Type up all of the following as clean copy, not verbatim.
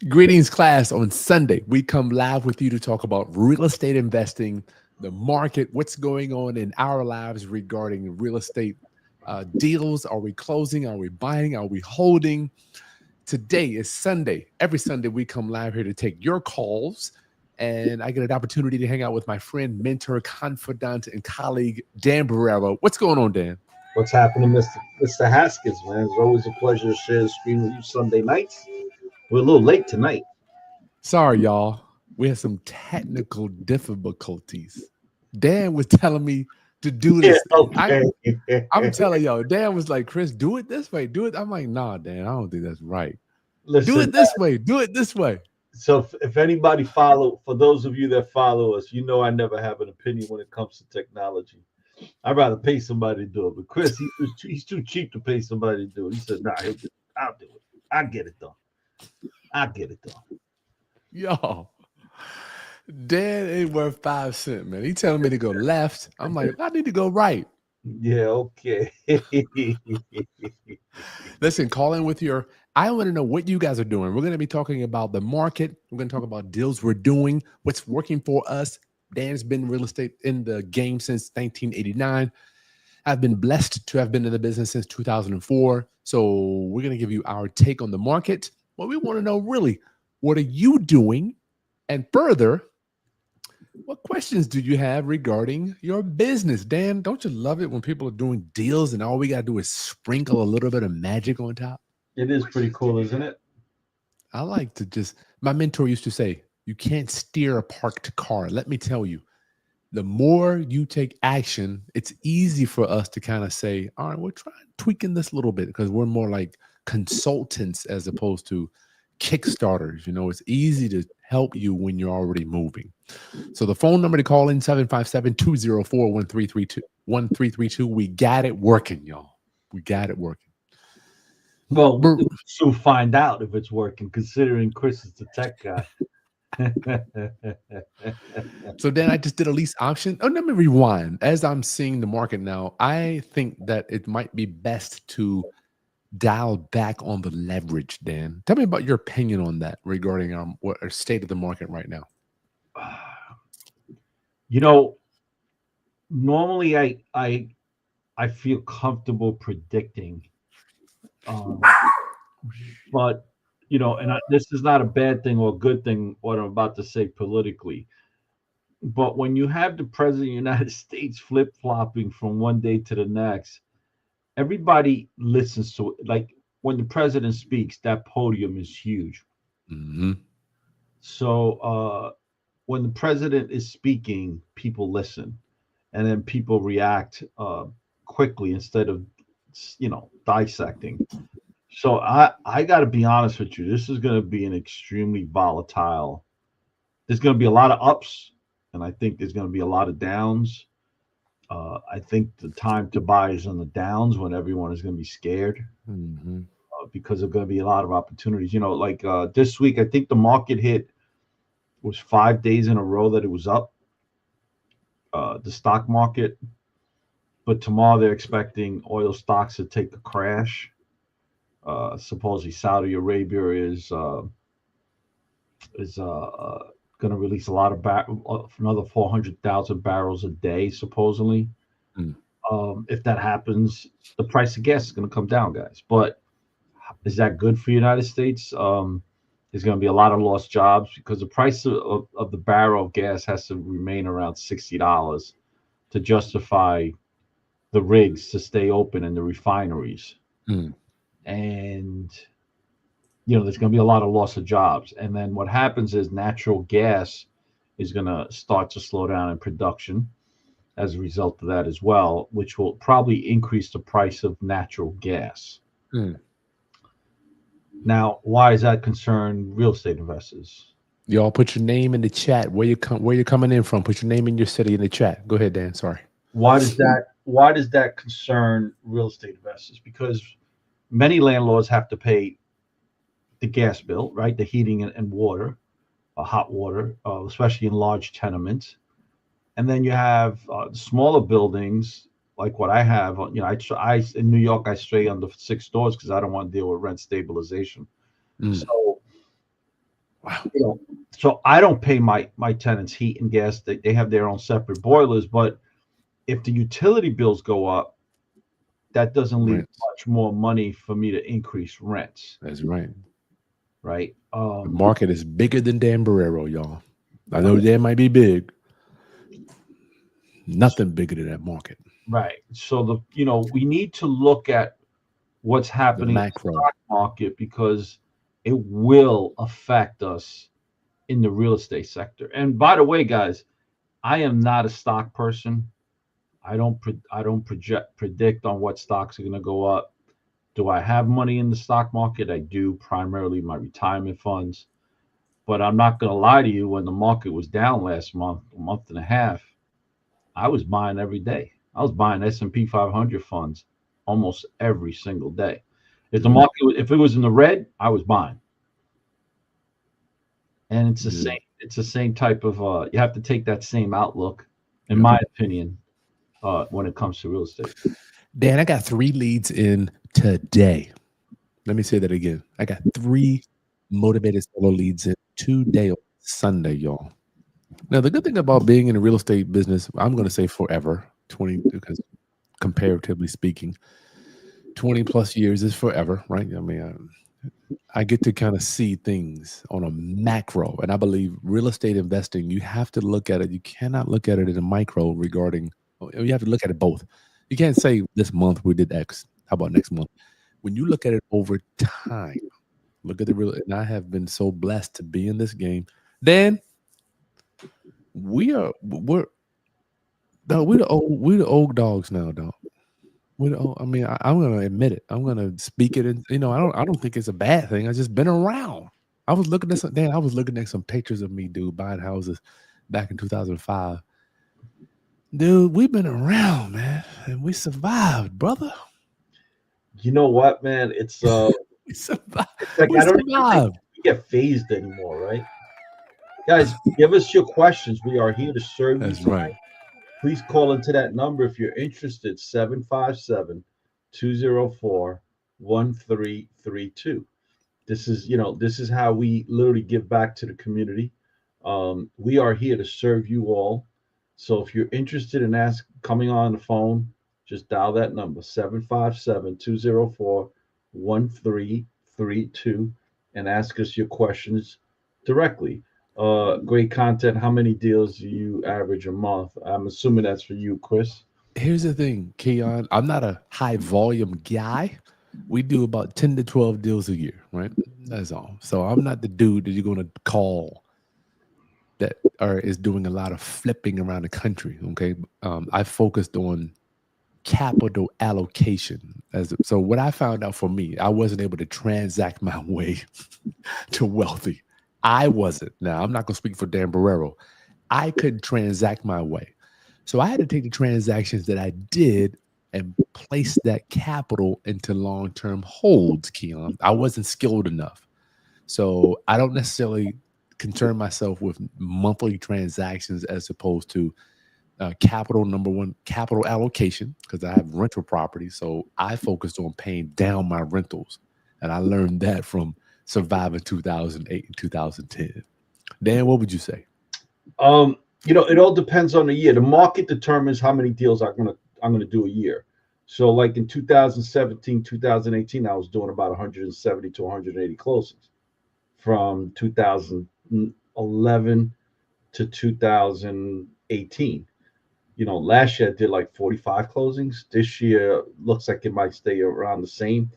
Greetings, class. On Sunday, we come live with you to talk about real estate investing, the market, what's going on in our lives regarding real estate deals. Are we closing? Are we buying? Are we holding? Today is Sunday. Every Sunday, we come live here to take your calls. And I get an opportunity to hang out with my friend, mentor, confidant, and colleague, Dan Borrero. What's going on, Dan? What's happening, Mr. Haskins, man? It's always a pleasure to share the screen with you Sunday nights. We're a little late tonight. Sorry, y'all. We had some technical difficulties. Dan was telling me to do Yeah, this thing. okay. I'm telling y'all, Dan was like, Chris, do it this way. Do it. I'm like, nah, Dan, I don't think that's right. Do Listen, it this way. Do it this way. so if anybody for those of you that follow us, you know I never have an opinion when it comes to technology. I'd rather pay somebody to do it. But Chris, he's too cheap to pay somebody to do it. He said, nah, I'll do it. I'll get it done. I'll get it done. Yo, Dan ain't worth 5 cents, man. He telling me to go left. I'm like, I need to go right. Yeah, okay. Listen, call in with your. I want to know what you guys are doing. We're going to be talking about the market. We're going to talk about deals we're doing, what's working for us. Dan's been real estate in the game since 1989. I've been blessed to have been in the business since 2004. So we're going to give you our take on the market. But we want to know really, what are you doing? And further, what questions do you have regarding your business? Dan, don't you love it when people are doing deals and all we got to do is sprinkle a little bit of magic on top? It is pretty cool, isn't it? I like to just, my mentor used to say, you can't steer a parked car. Let me tell you, the more you take action, it's easy for us to kind of say, all right, we're trying tweaking this a little bit because we're more like consultants as opposed to kickstarters. You know, it's easy to help you when you're already moving. So the phone number to call in, 757-204-1332. We got it working, y'all. We got it working. Well, we'll soon find out if it's working, considering Chris is the tech guy. So then I just did a lease option. Oh, let me rewind. As I'm seeing the market now, I think that it might be best to dial back on the leverage, Dan. Tell me about your opinion on that regarding what state of the market right now. You know, normally I feel comfortable predicting, but you know, and this is not a bad thing or a good thing what I'm about to say politically. But when you have the president of the United States flip-flopping from one day to the next, everybody listens to it. Like when the president speaks, that podium is huge. Mm-hmm. So when the president is speaking, people listen, and then people react quickly instead of dissecting. So I got to be honest with you. This is going to be an extremely volatile. There's going to be a lot of ups, and I think there's going to be a lot of downs. I think the time to buy is on the downs when everyone is going to be scared, because there's going to be a lot of opportunities. You know, like this week, I think the market was 5 days in a row that it was up, the stock market. But tomorrow they're expecting oil stocks to take a crash. Supposedly Saudi Arabia is going to release a lot of another 400,000 barrels a day, supposedly. If that happens, the price of gas is going to come down, guys. But is that good for the United States? There's going to be a lot of lost jobs because the price of the barrel of gas has to remain around $60 to justify the rigs to stay open in the refineries. And there's going to be a lot of loss of jobs. And then what happens is natural gas is going to start to slow down in production as a result of that as well, which will probably increase the price of natural gas. Now, why is that concern real estate investors? Y'all put your name in the chat. Where you're coming in from? Put your name and your city in the chat. Go ahead, Dan. Sorry. Why does that concern real estate investors? Because many landlords have to pay the gas bill, right? The heating and water, hot water, especially in large tenements. And then you have smaller buildings like what I have. I in New York, I stay under 6 doors because I don't want to deal with rent stabilization. So Wow. You know, so I don't pay my tenants heat and gas. They have their own separate boilers, but if the utility bills go up, that doesn't leave Rents. much more money for me to increase rents, That's right. right? The market is bigger than Dan Borrero, y'all. I know Dan might be big. Nothing bigger than that market. Right. So we need to look at what's The happening in the macro. stock market because it will affect us in the real estate sector. And by the way, guys, I am not a stock person. I don't predict on what stocks are going to go up. Do I have money in the stock market? I do, primarily my retirement funds. But I'm not going to lie to you, when the market was down last month, a month and a half, I was buying every day. I was buying S&P 500 funds almost every single day. If the Yeah. market, if it was in the red, I was buying. And it's the Yeah. same. It's the same type of. You have to take that same outlook, in Yeah. my opinion, when it comes to real estate. Dan, I got 3 leads in today. Let me say that again. I got 3 motivated seller leads in today on Sunday, y'all. Now, the good thing about being in the real estate business, I'm going to say forever, 20, because comparatively speaking, 20 plus years is forever, right? I mean, I get to kind of see things on a macro. And I believe real estate investing, you have to look at it. You cannot look at it in a micro regarding, you have to look at it both. You can't say this month we did X. How about next month? When you look at it over time, look at the real, and I have been so blessed to be in this game. Dan, we're dog, we the old dogs now, dog. We the old, I mean, I'm gonna admit it. I'm gonna speak it, and I don't think it's a bad thing. I just been around. I was looking at some Dan. I was looking at some pictures of me, dude, buying houses back in 2005. Dude, we've been around, man, and we survived, brother. You know what, man? We survived. It's like We I don't even think survived. we get phased anymore, right? Guys, give us your questions. We are here to serve you That's tonight. right. Please call into that number if you're interested, 757-204-1332. This is how we literally give back to the community. We are here to serve you all. So if you're interested in coming on the phone, just dial that number, 757-204-1332, and ask us your questions directly. Great content. How many deals do you average a month? I'm assuming that's for you, Chris. Here's the thing, Keon. I'm not a high volume guy. We do about 10 to 12 deals a year, right? That's all. So I'm not the dude that you're going to call that or is doing a lot of flipping around the country. Okay. I focused on capital allocation. So what I found out for me, I wasn't able to transact my way to wealthy. I wasn't. Now I'm not going to speak for Dan Borrero. I couldn't transact my way. So I had to take the transactions that I did and place that capital into long-term holds, Keon. I wasn't skilled enough. So I don't necessarily concern myself with monthly transactions as opposed to capital, number one, capital allocation, because I have rental properties. So I focused on paying down my rentals. And I learned that from surviving 2008 and 2010. Dan, what would you say? It all depends on the year. The market determines how many deals I'm gonna do a year. So like in 2017, 2018, I was doing about 170 to 180 closings. From 2011 to 2018. Last year I did like 45 closings. This year looks like it might stay around the same.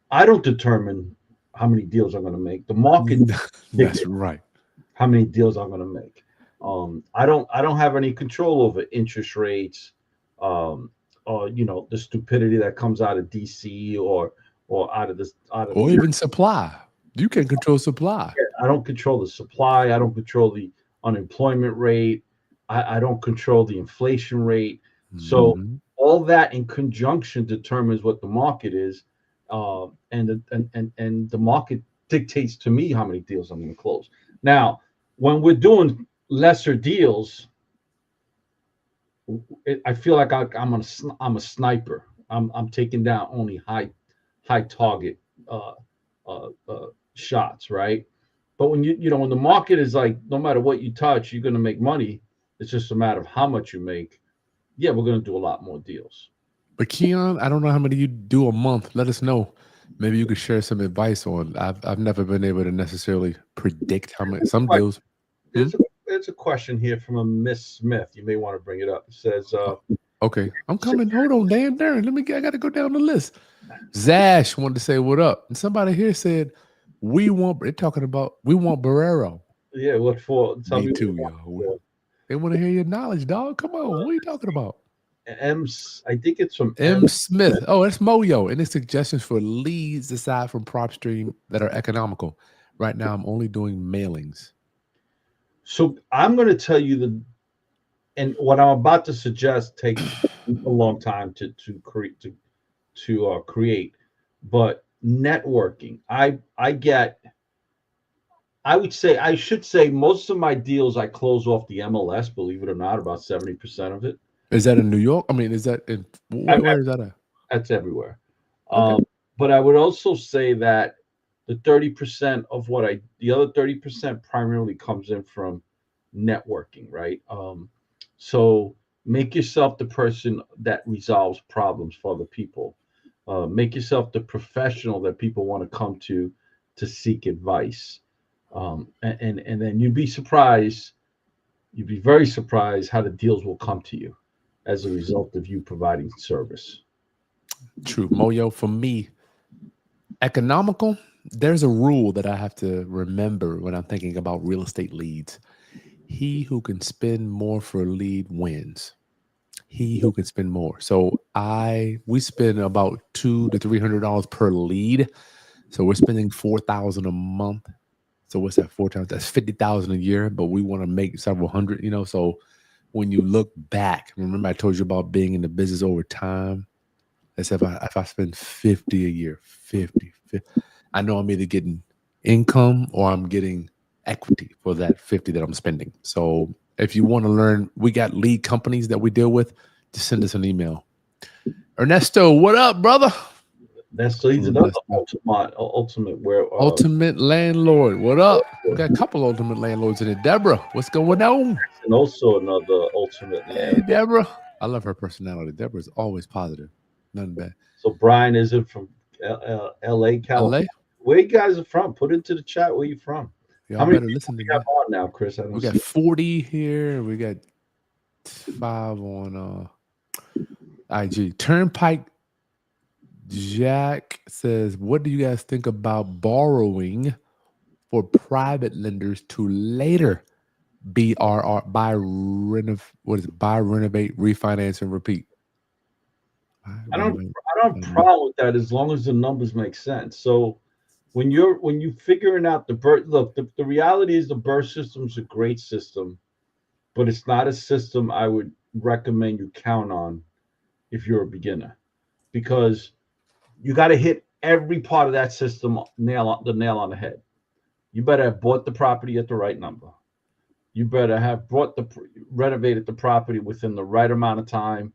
I don't determine how many deals I'm going to make. The market That's dictates right. how many deals I'm going to make. I don't have any control over interest rates, or the stupidity that comes out of DC or out of Or even supply. You can control supply. I don't control the supply. I don't control the unemployment rate. I don't control the inflation rate. So Mhm. all that in conjunction determines what the market is, and the market dictates to me how many deals I'm going to close. Now, when we're doing lesser deals, I feel like I'm a sniper. I'm taking down only high target uh, shots, right? But when when the market is like, no matter what you touch, you're going to make money. It's just a matter of how much you make. Yeah, we're going to do a lot more deals. But Keon, I don't know how many you do a month. Let us know. Maybe you could share some advice on. I've never been able to necessarily predict how many some deals. Hmm? There's a question here from a Miss Smith. You may want to bring it up. It says, Okay, I'm coming. Hold on, Dan. Darren, let me. I got to go down the list. Zash wanted to say what up, and somebody here said we want. They're talking about we want Borrero. yeah, what for? Tell Me me too, what yo. for. They want to hear your knowledge, dog. Come on, what are you talking about? I think it's from M. Smith. Oh, that's Moyo. Any suggestions for leads aside from prop stream that are economical? Right now, I'm only doing mailings. So I'm going to tell you and what I'm about to suggest takes a long time to create create, but networking. I should say most of my deals I close off the MLS. Believe it or not, about 70% of it. Is that in New York? I mean, is that in I, where is that at? that's everywhere. Okay. But I would also say that the 30% of the other 30% primarily comes in from networking, right? So make yourself the person that resolves problems for other people. Make yourself the professional that people want to come to seek advice. And then you'd be very surprised how the deals will come to you as a result of you providing service. True. Moyo, for me, economical, there's a rule that I have to remember when I'm thinking about real estate leads. He who can spend more for a lead wins. He who can spend more. So we spend about $200 to $300 per lead. So we're spending 4,000 a month. So what's that? 4 times? That's 50,000 a year. But we want to make several hundred. So when you look back, remember I told you about being in the business over time. As if I spend 50 a year, 50, I know I'm either getting income or I'm getting equity for that 50 that I'm spending. So if you want to learn, we got lead companies that we deal with. Just send us an email. Ernesto, what up, brother? He's another ultimate where Ultimate landlord. What up? We got a couple ultimate landlords in it. Deborah, what's going on? and also another ultimate Hey, landlord. Deborah. I love her personality. Deborah's always positive. Nothing bad. So Brian isn't from LA, LA? California. Where you guys are from? Put into the chat where you from. How Y'all many better people listen to we have me. on now, Chris? I don't We got see. 40 here. We got 5 on IG. Turnpike Jack says, what do you guys think about borrowing for private lenders to later BRRR, buy, renovate, refinance, and repeat? I don't have a problem with that as long as the numbers make sense. So when you figuring out the reality is the BRRRR system is a great system, but it's not a system I would recommend you count on if you're a beginner, because you got to hit every part of that system nail on the head. You better have bought the property at the right number. You better have renovated the property within the right amount of time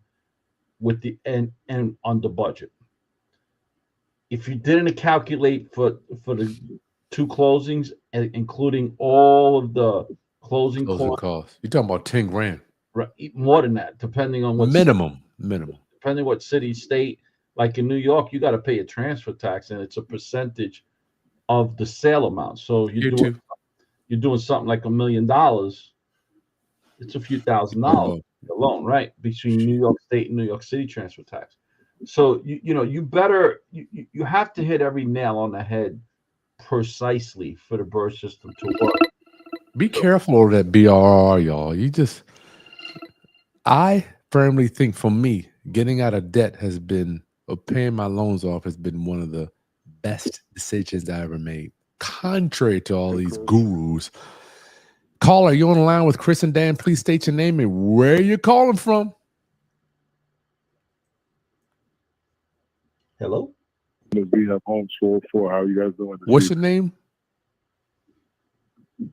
with the and under budget. If you didn't calculate for the two closings, including all of the closing costs, You're talking about 10 grand. right, more than that, depending on Minimum. depending what city, state. Like in New York, you got to pay a transfer tax, and it's a percentage of the sale amount. So you're doing something like $1 million. It's a few $1,000s alone, right? Between New York State and New York City transfer tax. So you have to hit every nail on the head precisely for the BRRRR system to work. Be careful of that BRRR, y'all. I firmly think for me, getting out of debt or paying my loans off has been one of the best decisions I ever made. Contrary to all these gurus. Caller, you on the line with Chris and Dan? Please state your name and where you're calling from. Hello? Rehab Homes 404. How are you guys doing? What's your name?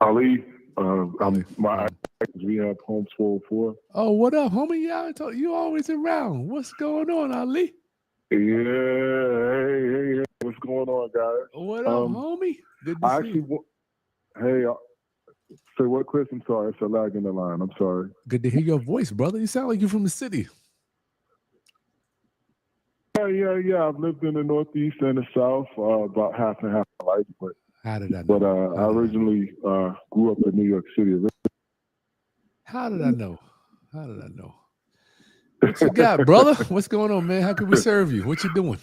Ali. Ali. My Rehab Homes 404. Oh, what up, homie? You always around. What's going on, Ali? Yeah. Hey. What's going on, guys? What up, homie? Good to see you. Hey, say what, Chris? I'm sorry. It's a lag in the line. I'm sorry. Good to hear your voice, brother. You sound like you're from the city. Yeah. I've lived in the Northeast and the South about half and half my life, but How did I know? but I originally grew up in New York City. How did I know? How did I know? What you got, brother? What's going on, man? How can we serve you? What you doing?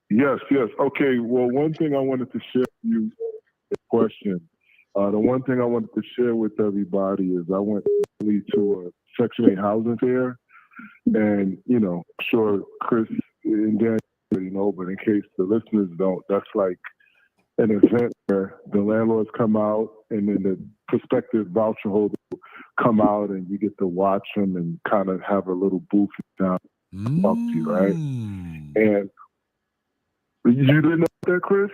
Yes. Okay. Well, one thing I wanted to share with you, a question. The one thing I wanted to share with everybody is I went to a Section 8 housing fair, and I'm sure Chris and Dan already know, but in case the listeners don't, that's like an event where the landlords come out and then the prospective voucher holders come out and you get to watch them and kind of have a little booth down talk to you, right? And you didn't know that, Chris?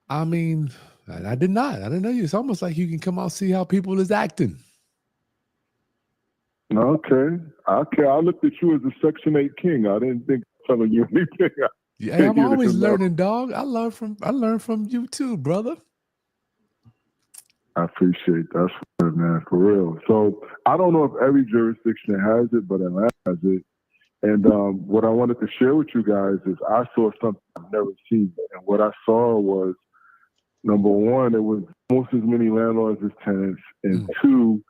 I mean, I did not. I didn't know you. It's almost like you can come out and see how people is acting. Okay. I looked at you as a Section 8 king. I didn't think telling you anything. Yeah, I'm always learning, dog. I learn from you too, brother. I appreciate that, man, for real. So I don't know if every jurisdiction has it, but Atlanta has it. And what I wanted to share with you guys is I saw something I've never seen. And what I saw was, number one, it was almost as many landlords as tenants. And two,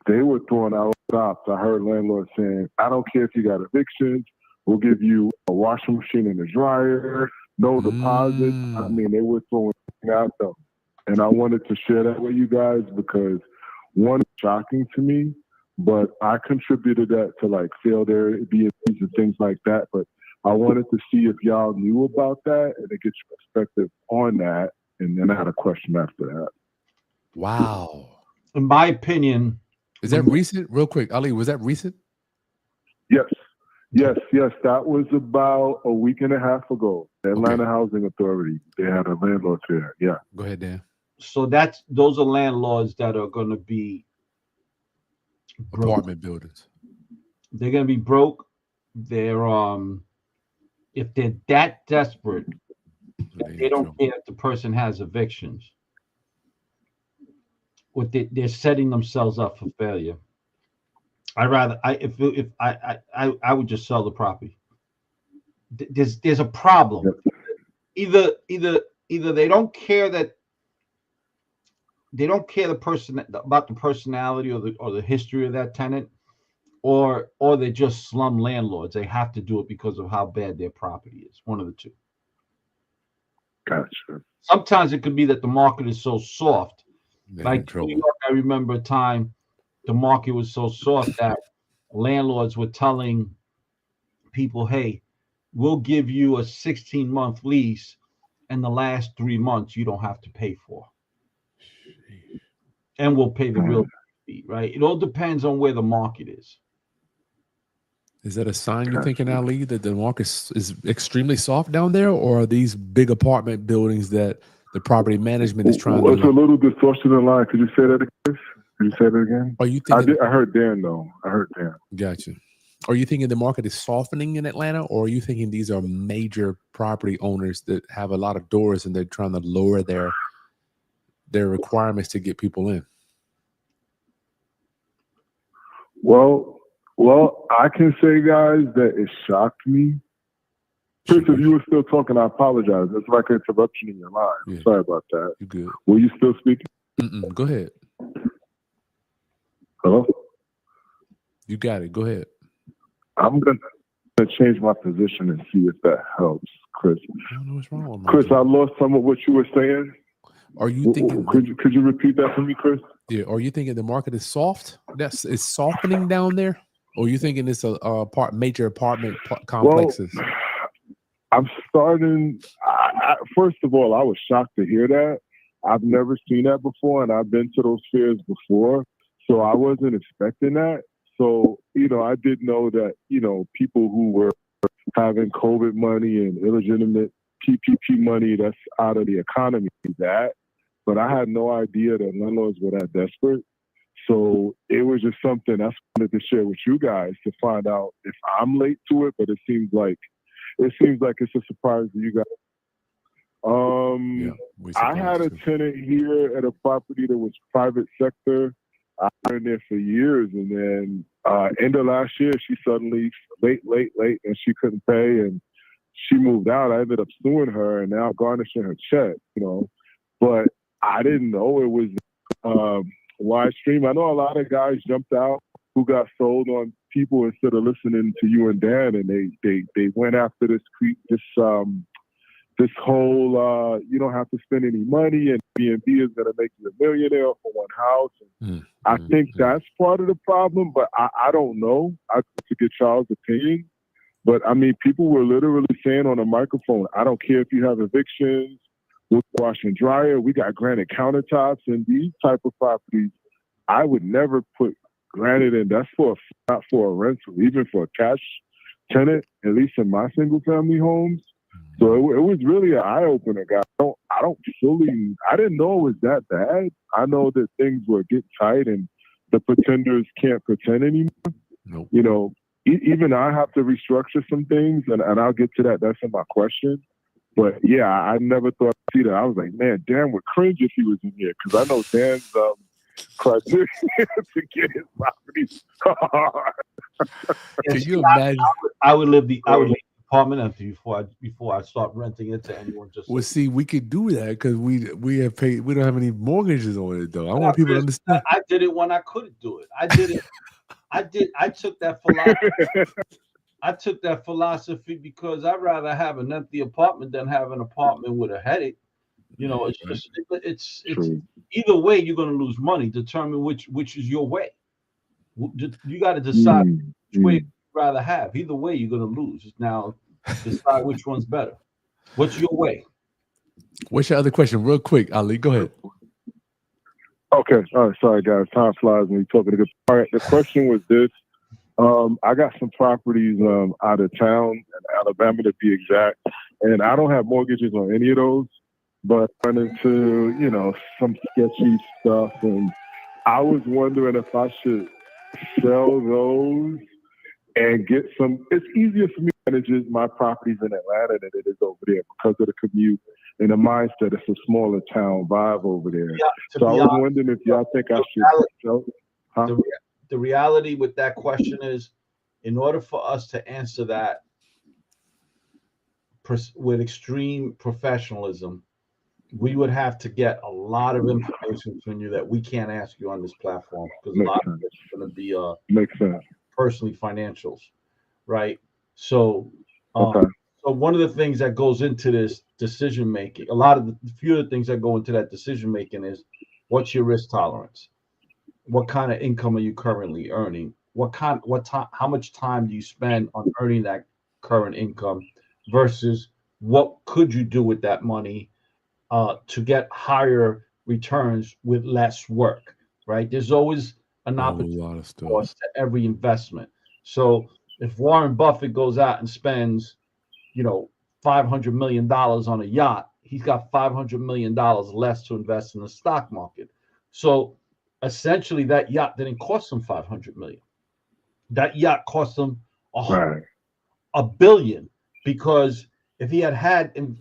they were throwing out stops. I heard landlords saying, I don't care if you got evictions. We'll give you a washing machine and a dryer, no deposits. I mean, they were throwing out them. And I wanted to share that with you guys because, one, it's shocking to me, but I contributed that to like failed Airbnbs and things like that. But I wanted to see if y'all knew about that and to get your perspective on that. And then I had a question after that. Wow. In my opinion, is that recent? Real quick, Ali, was that recent? Yes. That was about a week and a half ago. The Atlanta Housing Authority, they had a landlord fair. Yeah. Go ahead, Dan. So those are landlords that are going to be broke. Apartment buildings. They're going to be broke. They're if they're that desperate, they don't care if the person has evictions. They're setting themselves up for failure. I would just sell the property. There's a problem. Either they don't care about the personality or the history of that tenant, or they're just slum landlords. They have to do it because of how bad their property is. One of the two. Gotcha. Sometimes it could be that the market is so soft. Like New York, I remember a time the market was so soft that landlords were telling people, hey, we'll give you a 16-month lease, and the last 3 months you don't have to pay for. And we'll pay the real fee, right? It all depends on where the market is. Is that a sign you're thinking, Ali, that the market is extremely soft down there, or are these big apartment buildings that the property management is trying to? It's a little distortion in the line. Could you say that again? Could you say that again? Are you thinking? I heard Dan though. I heard Dan. Gotcha. Are you thinking the market is softening in Atlanta, or are you thinking these are major property owners that have a lot of doors and they're trying to lower their requirements to get people in? Well, I can say, guys, that it shocked me. Chris, if you were still talking, I apologize. It's like an interruption in your line. Yeah. Sorry about that. You're good. Were you still speaking? Go ahead. Hello? You got it. Go ahead. I'm going to change my position and see if that helps, Chris. I don't know what's wrong with me. Chris, I lost some of what you were saying. Are you thinking? Could you repeat that for me, Chris? Yeah. Are you thinking the market is soft? It's softening down there, or are you thinking it's a major apartment complexes? Well, I'm starting. First of all, I was shocked to hear that. I've never seen that before, and I've been to those fairs before, so I wasn't expecting that. So, I did know that, people who were having COVID money and illegitimate PPP money that's out of the economy, but I had no idea that landlords were that desperate. So it was just something I wanted to share with you guys to find out if I'm late to it, but it seems like it's a surprise to you guys. I had a tenant here at a property that was private sector. I was in there for years, and then end of last year, she suddenly late, and she couldn't pay, and she moved out. I ended up suing her, and now garnishing her check. But I didn't know it was wide stream. I know a lot of guys jumped out who got sold on people instead of listening to you and Dan, and they went after this whole you don't have to spend any money, and B&B is going to make you a millionaire for one house. And I think that's part of the problem, but I don't know. I to get Charles' opinion, but I mean, people were literally saying on a microphone, I don't care if you have evictions, we'll wash and dryer, we got granite countertops, and these type of properties, I would never put granted in. That's not for a rental, even for a cash tenant, at least in my single family homes. So it was really an eye opener, guys. I didn't know it was that bad. I know that things were getting tight and the pretenders can't pretend anymore. Nope. Even I have to restructure some things, and I'll get to that. That's in my question. But yeah, I never thought I'd see that. I was like, man, Dan would cringe if he was in here, because I know Dan's criteria to get his property. Can you imagine? I would leave the apartment empty before I start renting it to anyone. See, we could do that because we have paid. We don't have any mortgages on it though. I want people to understand. I did it when I couldn't do it. I did it. I took that philosophy. I took that philosophy because I'd rather have an empty apartment than have an apartment with a headache. It's just it's either way you're going to lose money. Determine which is your way. You got to decide which way you'd rather have. Either way you're going to lose. Now decide which one's better. What's your way? What's your other question, real quick, Ali? Go ahead. Okay. All right. Sorry, guys. Time flies when you're talking to good. All right. The question was this. I got some properties out of town in Alabama, to be exact, and I don't have mortgages on any of those, but I run into, some sketchy stuff, and I was wondering if I should sell those and get some. It's easier for me to manage my properties in Atlanta than it is over there because of the commute and the mindset. It's a smaller town vibe over there. Yeah, so I was wondering if y'all think I should sell. Huh? The reality with that question is, in order for us to answer that with extreme professionalism, we would have to get a lot of information from you that we can't ask you on this platform, because a lot of it's going to be personally financials, right? So, so one of the things that goes into this decision making, few of the things that go into that decision making is, what's your risk tolerance? What kind of income are you currently earning? How much time do you spend on earning that current income versus what could you do with that money to get higher returns with less work, right? There's always an opportunity cost to every investment. So if Warren Buffett goes out and spends, $500 million on a yacht, he's got $500 million less to invest in the stock market. So essentially, that yacht didn't cost him $500 million. That yacht cost him $1 billion, because if he had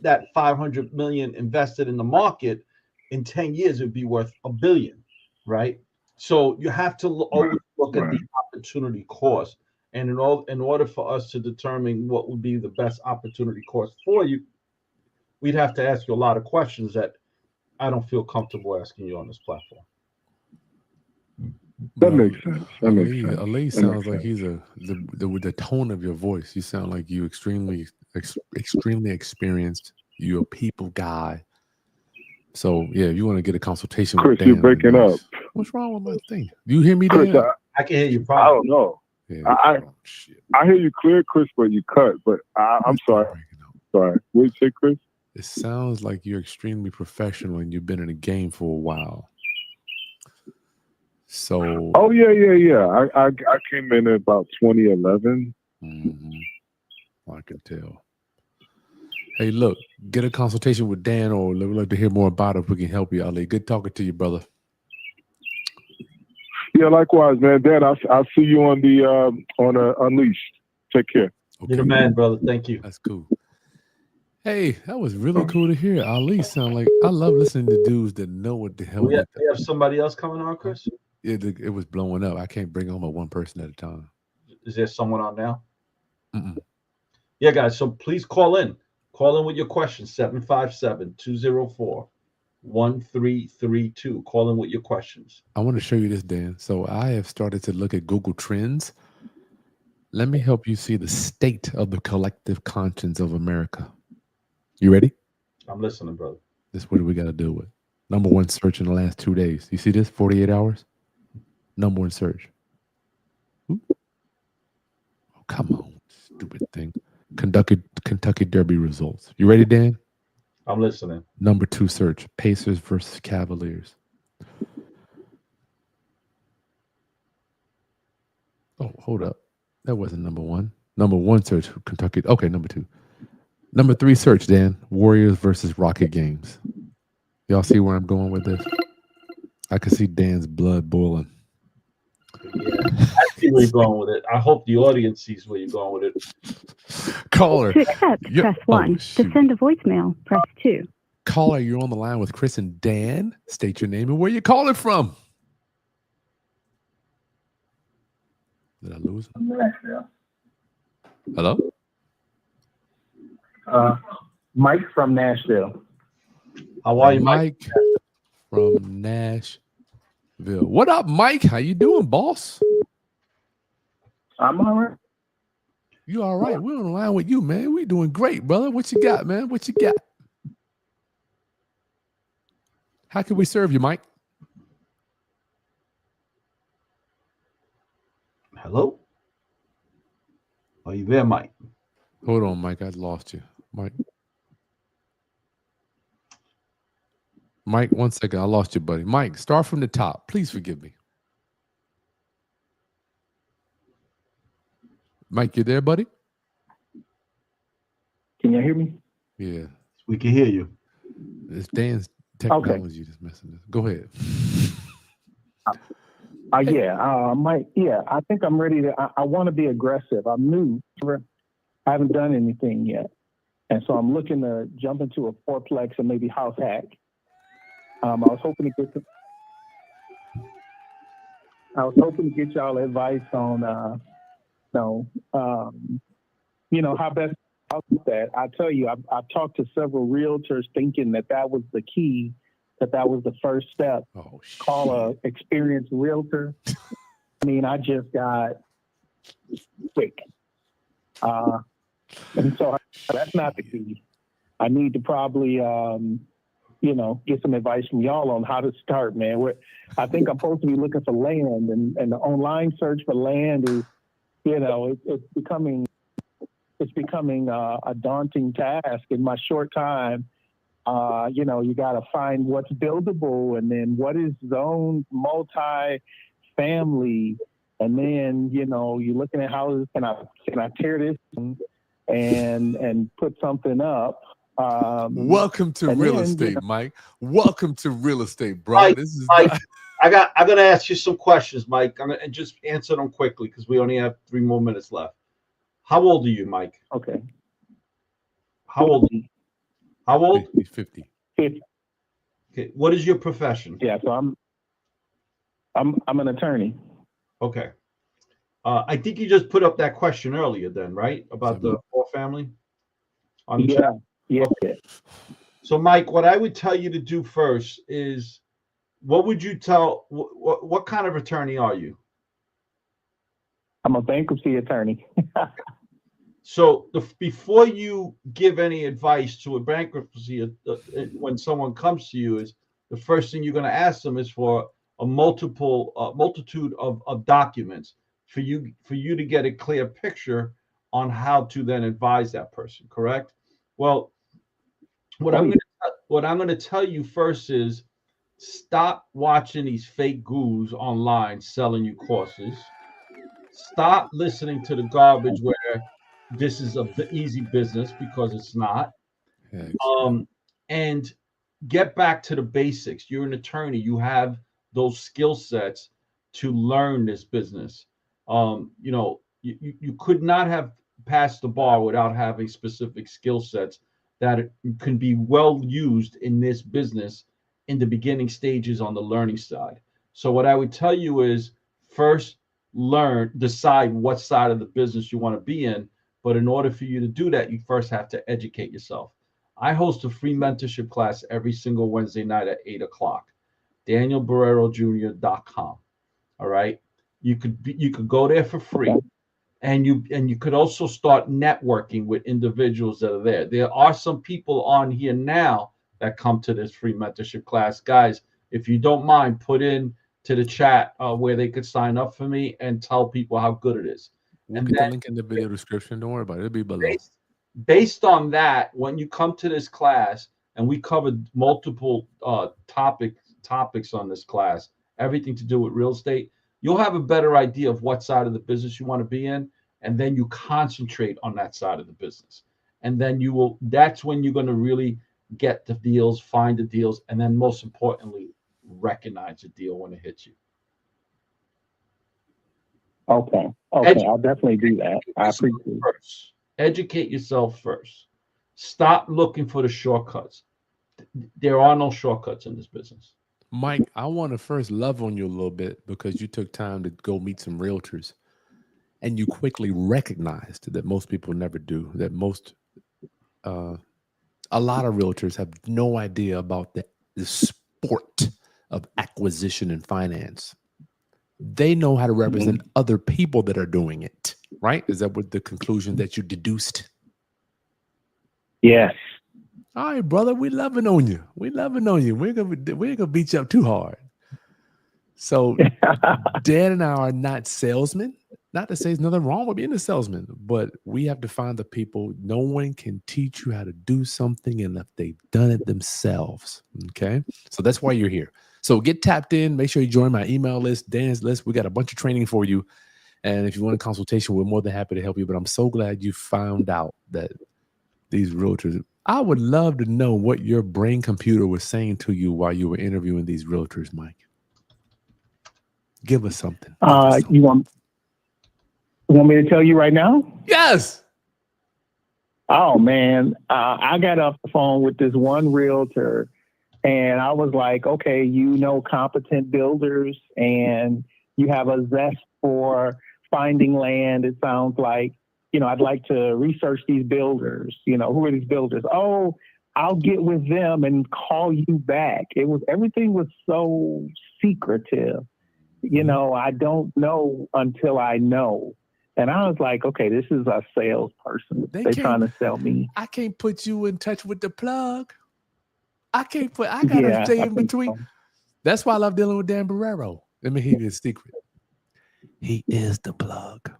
that $500 million invested in the market, in 10 years it'd be worth $1 billion, right? So you have to always look at the opportunity cost, and in order for us to determine what would be the best opportunity cost for you, we'd have to ask you a lot of questions that I don't feel comfortable asking you on this platform. That makes sense. Ali sounds like he's with the tone of your voice. You sound like you extremely experienced. You're a people guy. So yeah, if you want to get a consultation Chris, with Dan, you're breaking up. What's wrong with my thing? Do you hear me, Chris, Dan? I can hear you. I don't know. Yeah, I hear you clear, Chris, but you cut. But I'm sorry. Sorry. What did you say, Chris? It sounds like you're extremely professional and you've been in the game for a while. So. Oh yeah. I came in about 2011. I can tell. Hey, look, get a consultation with Dan, or we'd like to hear more about it if we can help you, Ali. Good talking to you, brother. Yeah, likewise, man. Dan, I'll see you on the on Unleashed. Take care. Okay. You're the man, brother. Thank you. That's cool. Hey, that was really cool to hear. Ali sound like I love listening to dudes that know what the hell We they. have somebody else coming on, Chris? It was blowing up. I can't bring on but one person at a time. Is there someone on now? Mm-mm. Yeah, guys. So please call in. Call in with your questions. 757-204-1332. Call in with your questions. I want to show you this, Dan. So I have started to look at Google Trends. Let me help you see the state of the collective conscience of America. You ready? I'm listening, brother. This is what we got to deal with. Number one search in the last 2 days. You see this? 48 hours. Number one search. Ooh. Oh, come on, stupid thing. Kentucky Derby results. You ready, Dan? I'm listening. Number two search. Pacers versus Cavaliers. Oh, hold up. That wasn't number one. Number one search, Kentucky. Okay, number two. Number three search, Dan. Warriors versus Rocket games. Y'all see where I'm going with this? I can see Dan's blood boiling. Yeah, I see where you're going with it. I hope the audience sees where you're going with it. Caller. To accept, press 1. To send a voicemail, press 2. Caller, you're on the line with Chris and Dan. State your name and where you calling from. Did I lose him? Hello? Mike from Nashville. How are you, Mike? Mike from Nashville. What up, Mike? How you doing, boss? I'm all right. You all right? We're on the line with you, man. We doing great, brother. What you got, man? What you got? How can we serve you, Mike? Hello? Are you there, Mike? Hold on, Mike. I lost you. Mike, 1 second. I lost you, buddy. Mike, start from the top. Please forgive me. Mike, you there, buddy? Can you hear me? Yeah. We can hear you. It's Dan's technology that's messing this. Go ahead. Mike. Yeah, I think I'm ready to. I want to be aggressive. I'm new. I haven't done anything yet, and so I'm looking to jump into a fourplex and maybe house hack. I was hoping to get y'all advice on, how best to do that. I tell you, I've talked to several realtors thinking that was the key, that was the first step. Oh, shit. Call a experienced realtor. I mean, I just got quick. And so that's not the key. I need to probably, get some advice from y'all on how to start, man. I think I'm supposed to be looking for land, and the online search for land is, it's becoming a daunting task in my short time. You got to find what's buildable, and then what is zoned multi-family, and then you're looking at houses. Can I tear this and put something up? Welcome to real estate, Mike. Welcome to real estate, bro. Mike, This is Mike, I'm gonna ask you some questions, Mike. I'm gonna just answer them quickly because we only have 3 more minutes left. How old are you, Mike? Okay. How old? How old? He's 50. 50. Okay. What is your profession? Yeah, so I'm an attorney. Okay. I think you just put up that question earlier, then, right? About the 4 family. On the chat. Yeah. Okay. So, Mike, what I would tell you to do first is, what would you tell? What kind of attorney are you? I'm a bankruptcy attorney. So before you give any advice to a bankruptcy, when someone comes to you, is the first thing you're going to ask them is for a multitude of documents for you to get a clear picture on how to then advise that person. Correct? Well, what I'm going to tell you first is, stop watching these fake gurus online selling you courses. Stop listening to the garbage where this is an easy business, because it's not. And get back to the basics. You're an attorney. You have those skill sets to learn this business. You could not have passed the bar without having specific skill sets that it can be well used in this business in the beginning stages on the learning side. So what I would tell you is first decide what side of the business you want to be in. But in order for you to do that, you first have to educate yourself. I host a free mentorship class every single Wednesday night at 8 o'clock. DanielBorrerojr.com. All right. You could go there for free. And you could also start networking with individuals that are there. There are some people on here now that come to this free mentorship class. Guys, if you don't mind, put in to the chat where they could sign up for me and tell people how good it is. We'll And get then, the link in the video description. Don't worry about it. It'll be below. based on that, when you come to this class, and we covered multiple topics on this class, everything to do with real estate, you'll have a better idea of what side of the business you want to be in, and then you concentrate on that side of the business. And then that's when you're going to really get the deals, find the deals, and then most importantly, recognize the deal when it hits you. Okay. I'll definitely do that. I appreciate it. First. Educate yourself first. Stop looking for the shortcuts. There are no shortcuts in this business. Mike, I want to first love on you a little bit because you took time to go meet some realtors and you quickly recognized that most people never do, that a lot of realtors have no idea about the sport of acquisition and finance. They know how to represent other people that are doing it, right? Is that what the conclusion that you deduced? Yes. All right, brother, we loving on you. We loving on you. We ain't gonna beat you up too hard. So Dan and I are not salesmen. Not to say there's nothing wrong with being a salesman, but we have to find the people. No one can teach you how to do something unless they've done it themselves. Okay, so that's why you're here. So get tapped in. Make sure you join my email list, Dan's list. We got a bunch of training for you, and if you want a consultation, we're more than happy to help you. But I'm so glad you found out that these realtors. I would love to know what your brain computer was saying to you while you were interviewing these realtors, Mike. Give us something. You want me to tell you right now? Yes. Oh man, I got off the phone with this one realtor, and I was like, okay, competent builders, and you have a zest for finding land. It sounds like. I'd like to research these builders. Who are these builders? Oh, I'll get with them and call you back. Everything was so secretive. I don't know until I know. And I was like, okay, this is a salesperson. They're trying to sell me. I can't put you in touch with the plug. I gotta stay in between. So. That's why I love dealing with Dan Borrero. Let me hear you a secret. He is the plug.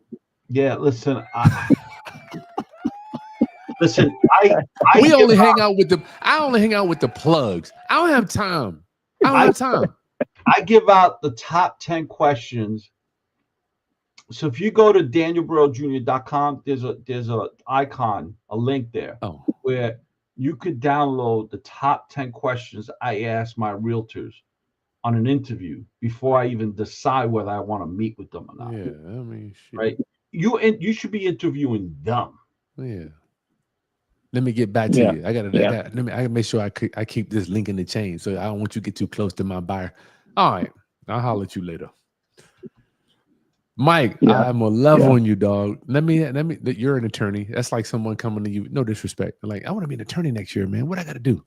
Yeah, listen. We only hang out with I only hang out with the plugs. I don't have time. I give out the top 10 questions. So if you go to DanielBorrerojr.com, there's a icon, a link there, where you could download the top 10 questions I ask my realtors on an interview before I even decide whether I want to meet with them or not. Yeah, I mean, shit. Right. You should be interviewing them. Yeah. Let me get back to you. I gotta make sure I keep this link in the chain. So I don't want you to get too close to my buyer. All right. I'll holler at you later. Mike, I'm gonna love on you, dog. Let me you're an attorney. That's like someone coming to you, no disrespect. Like, I want to be an attorney next year, man. What I gotta do?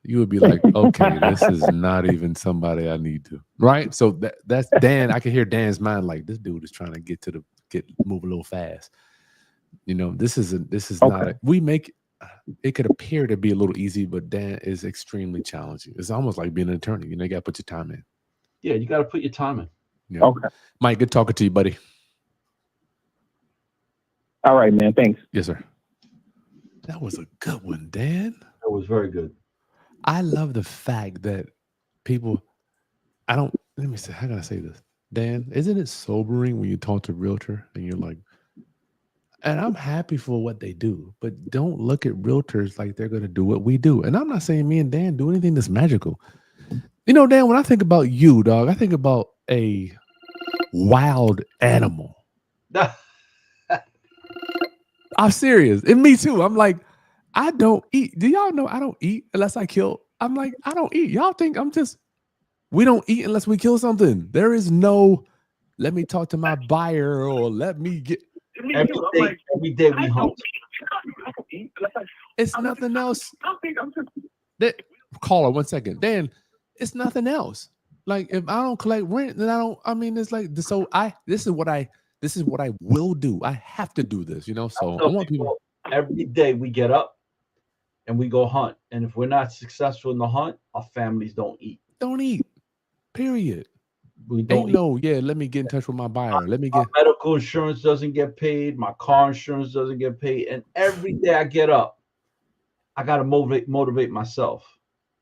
You would be like, okay, this is not even somebody I need to. Right? So that's Dan. I can hear Dan's mind like, this dude is trying to move a little fast. This is not we make it could appear to be a little easy, but Dan is extremely challenging. It's almost like being an attorney. You got to put your time in. Yeah, you got to put your time in. Yeah. Okay. Mike, good talking to you, buddy. All right, man. Thanks. Yes, sir. That was a good one, Dan. That was very good. I love the fact that let me say, how can I say this? Dan, isn't it sobering when you talk to a realtor and you're like, and I'm happy for what they do, but don't look at realtors like they're going to do what we do. And I'm not saying me and Dan do anything that's magical. Dan, when I think about you, dog, I think about a wild animal. I'm serious. And me too. I'm like, I don't eat. Do y'all know I don't eat unless I kill? I'm like, I don't eat. Y'all think I'm just, we don't eat unless we kill something. There is no, let me talk to my buyer or let me get. Every day we hunt. It's nothing else. That, caller, 1 second. Dan, it's nothing else. Like if I don't collect rent, then I don't, I mean, it's like, so this is what I will do. I have to do this, you know? So I want people. Every day we get up and we go hunt. And if we're not successful in the hunt, our families don't eat. Don't eat. Period. We don't let me get in touch with my buyer. Let me my get medical insurance doesn't get paid, my car insurance doesn't get paid. And every day I get up, I gotta motivate myself.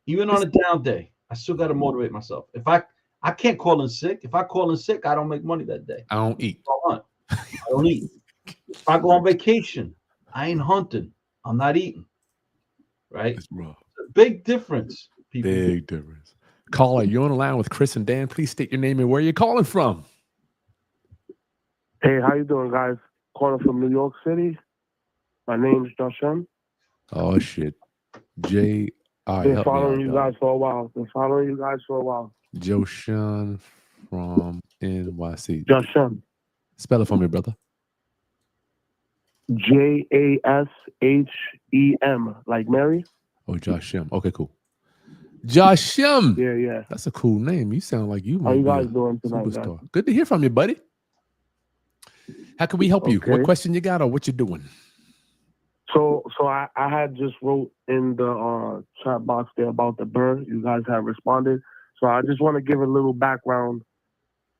Even on a down day, I still gotta motivate myself. If I can't call in sick. If I call in sick, I don't make money that day. I don't eat. I don't eat. If I go on vacation, I ain't hunting. I'm not eating. Right? It's rough. Big difference, people. Big difference. Caller, you're on the line with Chris and Dan. Please state your name and where you're calling from. Hey, how you doing, guys? Calling from New York City. My name's Joshan. Oh shit. J. Been following you guys for a while. Joshan from NYC. Joshan. Spell it for me, brother. Jashem, like Mary. Oh, Joshim. Okay, cool. Joshim. Yeah. That's a cool name. You sound like you How might you be guys a doing tonight, superstar. guys? Good to hear from you, buddy. How can we help you? Okay. What question you got or what you doing? So I had just wrote in the chat box there about the BRRRR. You guys have responded. So I just want to give a little background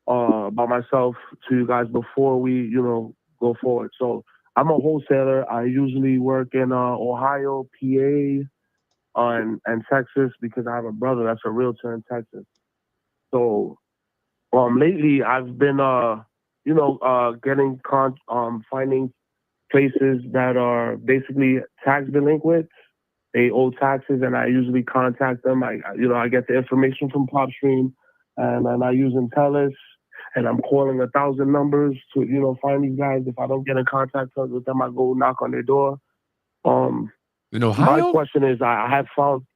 about myself to you guys before we, go forward. So I'm a wholesaler. I usually work in Ohio, PA, and Texas because I have a brother that's a realtor in Texas. So lately I've been finding places that are basically tax delinquent. They owe taxes, and I usually contact them. I get the information from PropStream, and I use Intellis, and I'm calling 1,000 numbers to find these guys. If I don't get in contact with them, I go knock on their door. In Ohio? My question is, I have found,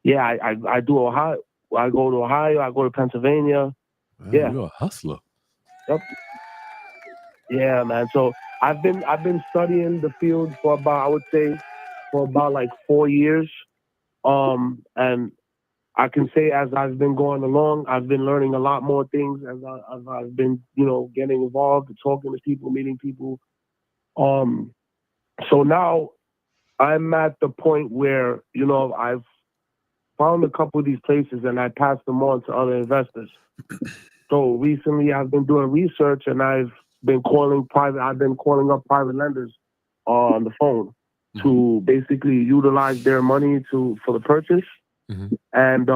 I do Ohio. I go to Ohio. I go to Pennsylvania. You're a hustler. Yep. Yeah, man. So I've been studying the field for about like 4 years. And I can say as I've been going along, I've been learning a lot more things as I've been, getting involved, talking to people, meeting people. So now I'm at the point where, I've found a couple of these places and I passed them on to other investors. So recently I've been doing research and I've been calling up private lenders on the phone to basically utilize their money for the purchase. Mm-hmm. And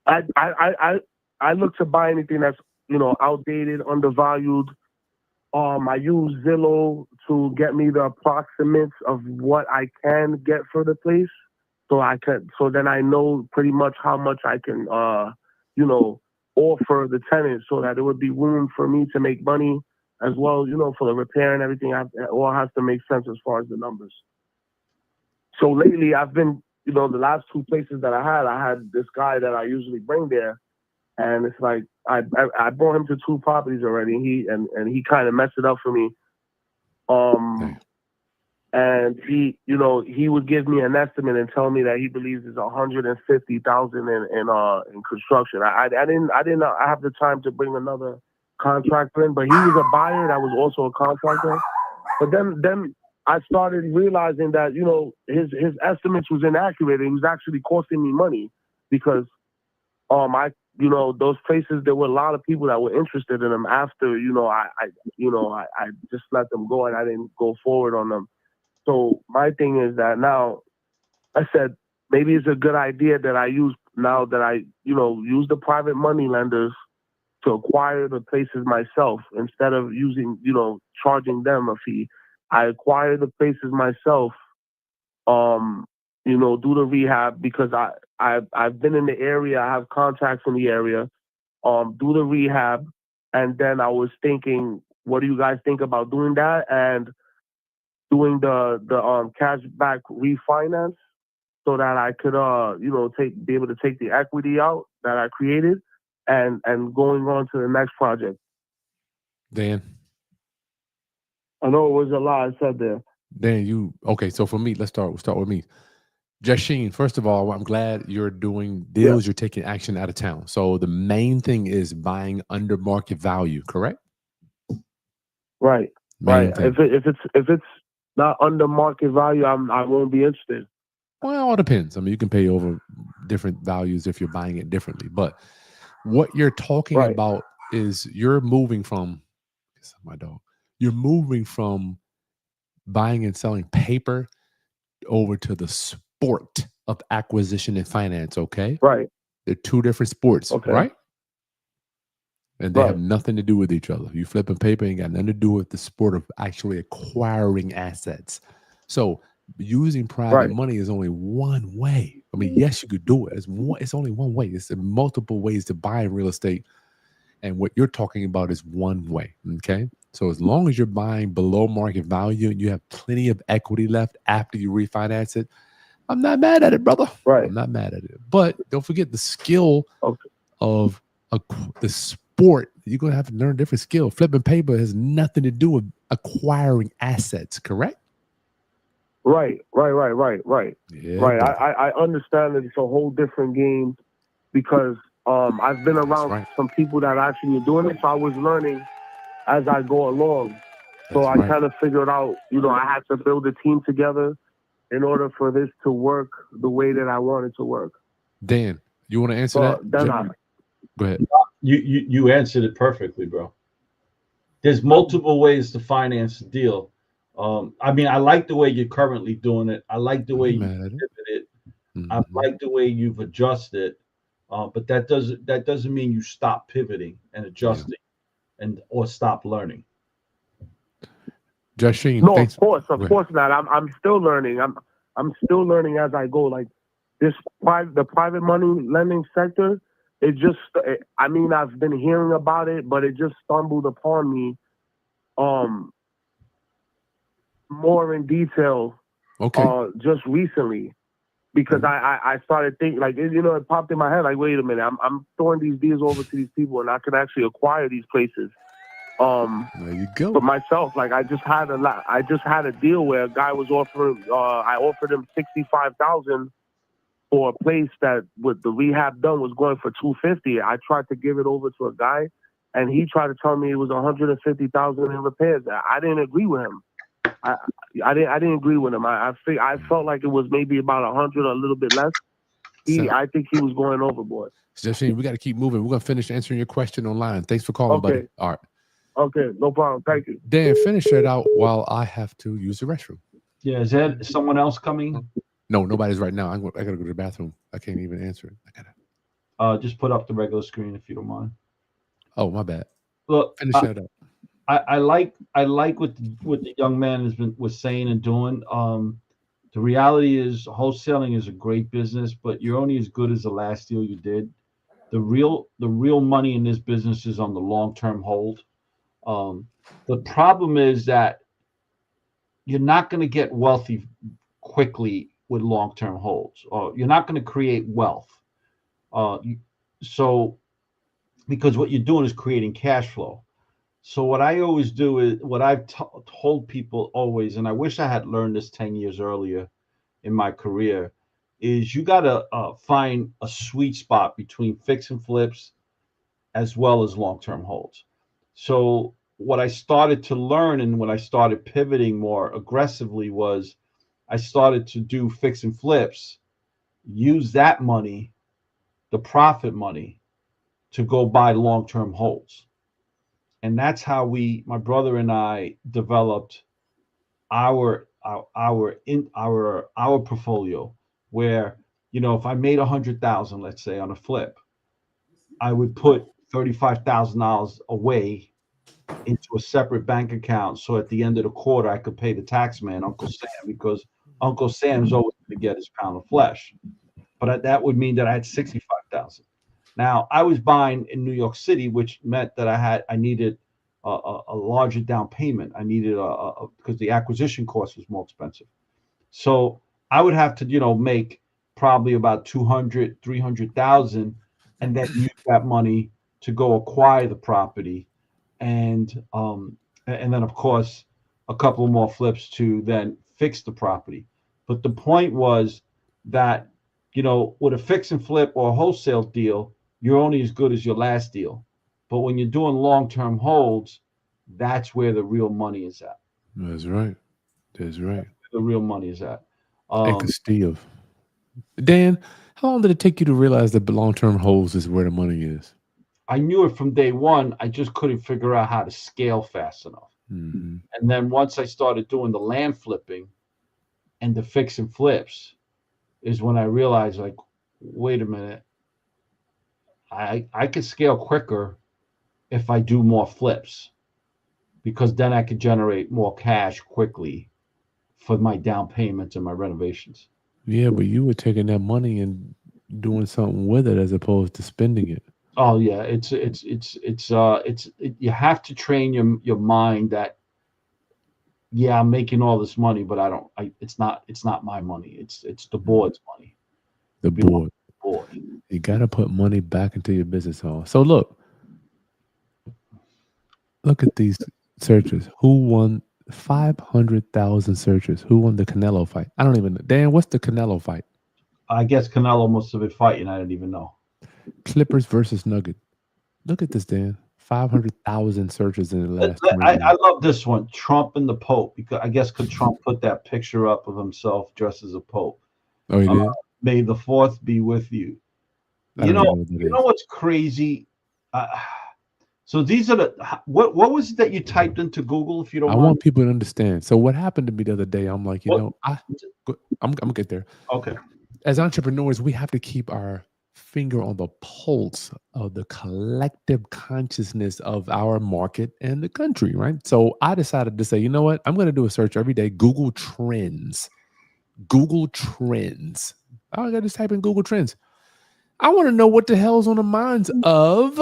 I look to buy anything that's outdated, undervalued. I use Zillow to get me the approximates of what I can get for the place, so then I know pretty much how much I can offer the tenant, so that it would be room for me to make money as well. For the repair and everything, it all has to make sense as far as the numbers. So lately, I've been, the last two places that I had this guy that I usually bring there, and it's like I brought him to 2 properties already, and he kind of messed it up for me. And he would give me an estimate and tell me that he believes it's $150,000 in construction. I didn't have the time to bring another contractor in, but he was a buyer that was also a contractor. But then I started realizing that his estimates was inaccurate. It was actually costing me money because those places, there were a lot of people that were interested in them after I just let them go and I didn't go forward on them. So my thing is that now I said maybe it's a good idea that I use the private money lenders to acquire the places myself instead of charging them a fee. I acquire the places myself, do the rehab because I've been in the area, I have contacts in the area, do the rehab, and then I was thinking, what do you guys think about doing that? And doing the cashback refinance so that I could be able to take the equity out that I created and going on to the next project. Dan. I know it was a lot I said there. Dan, okay, so for me, we'll start with me. Jasheen, first of all, I'm glad you're doing deals, you're taking action out of town. So the main thing is buying under market value, correct? Right. Main right. thing. If it's not under market value, I won't be interested. Well, it all depends. I mean, you can pay over different values if you're buying it differently. But what you're talking about is you're moving from my dog. You're moving from buying and selling paper over to the sport of acquisition and finance, okay? Right. They're two different sports, Okay. right? And they have nothing to do with each other. You flipping paper ain't got nothing to do with the sport of actually acquiring assets. So using private money is only one way. I mean, yes, you could do it. It's only one way. It's multiple ways to buy real estate. And what you're talking about is one way, okay? So as long as you're buying below market value and you have plenty of equity left after you refinance it, I'm not mad at it, brother. Right. I'm not mad at it. But don't forget the skill of the sport. You're going to have to learn a different skill. Flipping paper has nothing to do with acquiring assets, correct? Right. Yeah, right. I understand that it's a whole different game because I've been around some people that actually are doing it, so I was learning as I go along. So I kind of figured out, I had to build a team together in order for this to work the way that I want it to work. Dan, you want to answer that? Go ahead. You answered it perfectly, bro. There's multiple ways to finance a deal. I mean, I like the way you're currently doing it. I like the way you pivoted. I like the way you've adjusted. But that doesn't mean you stop pivoting and adjusting or stop learning. Jasheen, no, of course not. I'm still learning. I'm still learning as I go. Like the private money lending sector, I've been hearing about it, but it just stumbled upon me more in detail just recently. Because I started thinking, like, it popped in my head, like, wait a minute, I'm throwing these deals over to these people and I can actually acquire these places. There you go. For myself, like, I just had a deal where a guy was offering, I offered him $65,000 for a place that with the rehab done was going for $250,000. I tried to give it over to a guy and he tried to tell me it was $150,000 in repairs. I didn't agree with him. I didn't agree with him. I felt like it was maybe about 100 or a little bit less. I think he was going overboard. Jasheen, we got to keep moving. We're gonna finish answering your question online. Thanks for calling, buddy. All right. Okay, no problem. Thank you. Dan, finish it out while I have to use the restroom. Yeah, is that someone else coming? No, nobody's right now. I gotta go to the bathroom. I can't even answer it. I gotta. Just put up the regular screen if you don't mind. Oh, my bad. Look, finish that up. I like what the young man was saying and doing. The reality is wholesaling is a great business, but you're only as good as the last deal you did. The real money in this business is on the long-term hold. The problem is that you're not going to get wealthy quickly with long-term holds. You're not going to create wealth. So because what you're doing is creating cash flow. So what I always do is what I've told people always, and I wish I had learned this 10 years earlier in my career, is you got to find a sweet spot between fix and flips as well as long-term holds. So what I started to learn and when I started pivoting more aggressively was I started to do fix and flips, use that money, the profit money, to go buy long-term holds. And that's how my brother and I developed our portfolio, where, if I made 100,000, let's say on a flip, I would put $35,000 away into a separate bank account. So at the end of the quarter, I could pay the tax man, Uncle Sam, because Uncle Sam's always going to get his pound of flesh. But that would mean that I had 65,000. Now I was buying in New York City, which meant that I needed a larger down payment. I needed because the acquisition cost was more expensive. So I would have to, make probably about 200, 300,000, and then use that money to go acquire the property, and then of course a couple more flips to then fix the property. But the point was that, with a fix and flip or a wholesale deal, you're only as good as your last deal. But when you're doing long-term holds, that's where the real money is at. That's right. That's right. The real money is at. And Castillo. Dan, how long did it take you to realize that long-term holds is where the money is? I knew it from day one. I just couldn't figure out how to scale fast enough. Mm-hmm. And then once I started doing the land flipping and the fix and flips is when I realized, like, wait a minute, I could scale quicker if I do more flips, because then I could generate more cash quickly for my down payments and my renovations. Yeah, but you were taking that money and doing something with it as opposed to spending it. Oh yeah, you have to train your mind that, yeah, I'm making all this money, but it's not my money. It's the board's money. The board. You got to put money back into your business. So look at these searches. Who won 500,000 searches? Who won the Canelo fight? I don't even know. Dan, what's the Canelo fight? I guess Canelo must have been fighting. I didn't even know. Clippers versus Nugget. Look at this, Dan. 500,000 searches in the last. I love this one. Trump and the Pope, because I guess Trump put that picture up of himself dressed as a Pope. Oh, he did? May the fourth be with you. You know what's crazy? So these are what was it that you typed into Google? If you don't, I want people to understand. So what happened to me the other day? I'm like, I'm gonna get there. Okay. As entrepreneurs, we have to keep our finger on the pulse of the collective consciousness of our market and the country, right? So I decided to say, you know what? I'm going to do a search every day. Google Trends. Google Trends. I got to type in Google Trends. I want to know what the hell's on the minds of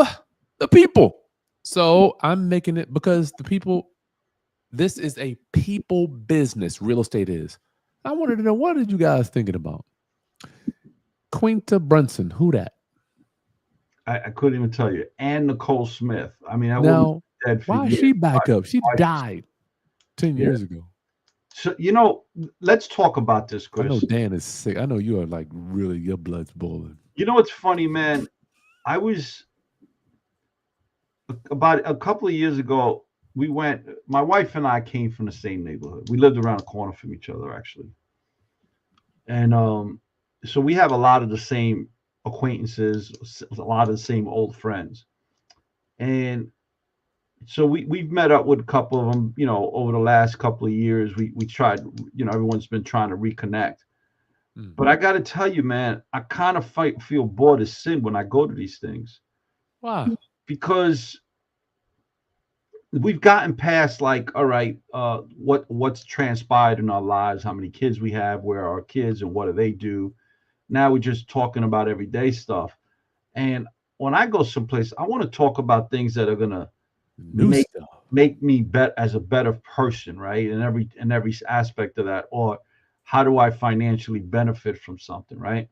the people. So I'm making it because the people, this is a people business. Real estate is. I wanted to know, what are you guys thinking about? Quinta Brunson, who that? I couldn't even tell you. And Nicole Smith. I mean, why is she back up? She died 10 years ago. So, let's talk about this, Chris. I know Dan is sick. I know you are like really, your blood's boiling. You know what's funny, man? I was about a couple of years ago, my wife and I came from the same neighborhood. We lived around the corner from each other, actually. And so we have a lot of the same acquaintances, a lot of the same old friends. And so we've met up with a couple of them, over the last couple of years. We tried, everyone's been trying to reconnect. Mm-hmm. But I got to tell you, man, I kind of feel bored as sin when I go to these things. Why? Because we've gotten past, like, all right, what's transpired in our lives, how many kids we have, where are our kids, and what do they do. Now we're just talking about everyday stuff. And when I go someplace, I want to talk about things that are gonna make me as a better person, right? In every aspect of that, or how do I financially benefit from something, right?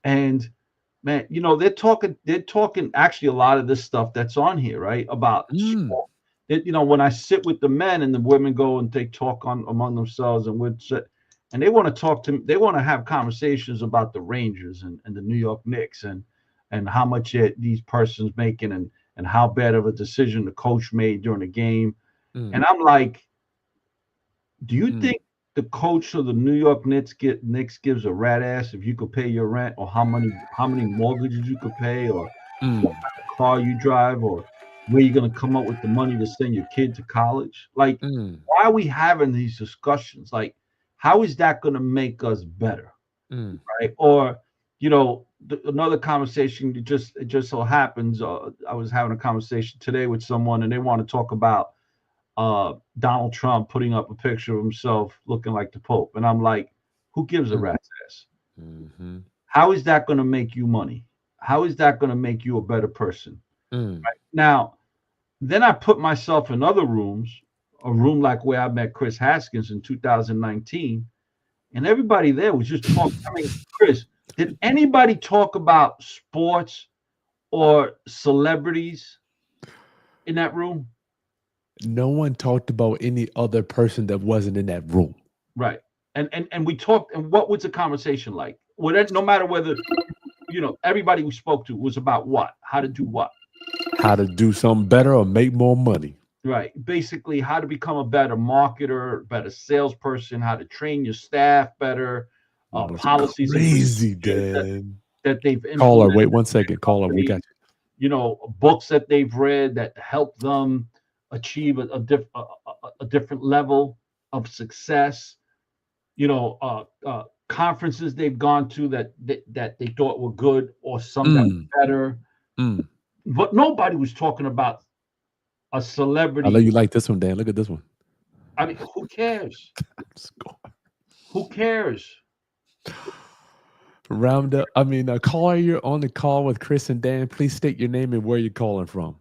And man, they're talking actually a lot of this stuff that's on here, right? About when I sit with the men and the women go and they talk among themselves, and they want to they want to have conversations about the Rangers and the New York Knicks and how much these persons making and how bad of a decision the coach made during the game. And I'm like, do you think the coach of the New York Knicks gives a rat ass if you could pay your rent, or how many mortgages you could pay, or what kind of car you drive, or where you're going to come up with the money to send your kid to college? Like, why are we having these discussions? Like, how is that going to make us better? Right? Or, another conversation, it just so happens, I was having a conversation today with someone, and they want to talk about Donald Trump putting up a picture of himself looking like the Pope. And I'm like, who gives a rat's ass? Mm-hmm. How is that going to make you money? How is that going to make you a better person? Right? Now, Then I put myself in other rooms, a room like where I met Chris Haskins in 2019, and everybody there was just talking. I mean, Chris, did anybody talk about sports or celebrities in that room? No one talked about any other person that wasn't in that room. Right. And we talked, and what was the conversation like? No matter whether, everybody we spoke to was about what? How to do what? How to do something better or make more money. Right. Basically, how to become a better marketer, better salesperson, how to train your staff better, policies crazy, Dan. that they've implemented. Caller, wait 1 second. Caller, we got you. Books that they've read that help them achieve a different level of success. Conferences they've gone to that they thought were good or some that were better. But nobody was talking about a celebrity. I know you like this one, Dan. Look at this one. I mean, who cares? Who cares? Caller, you're on the call with Chris and Dan. Please state your name and where you're calling from.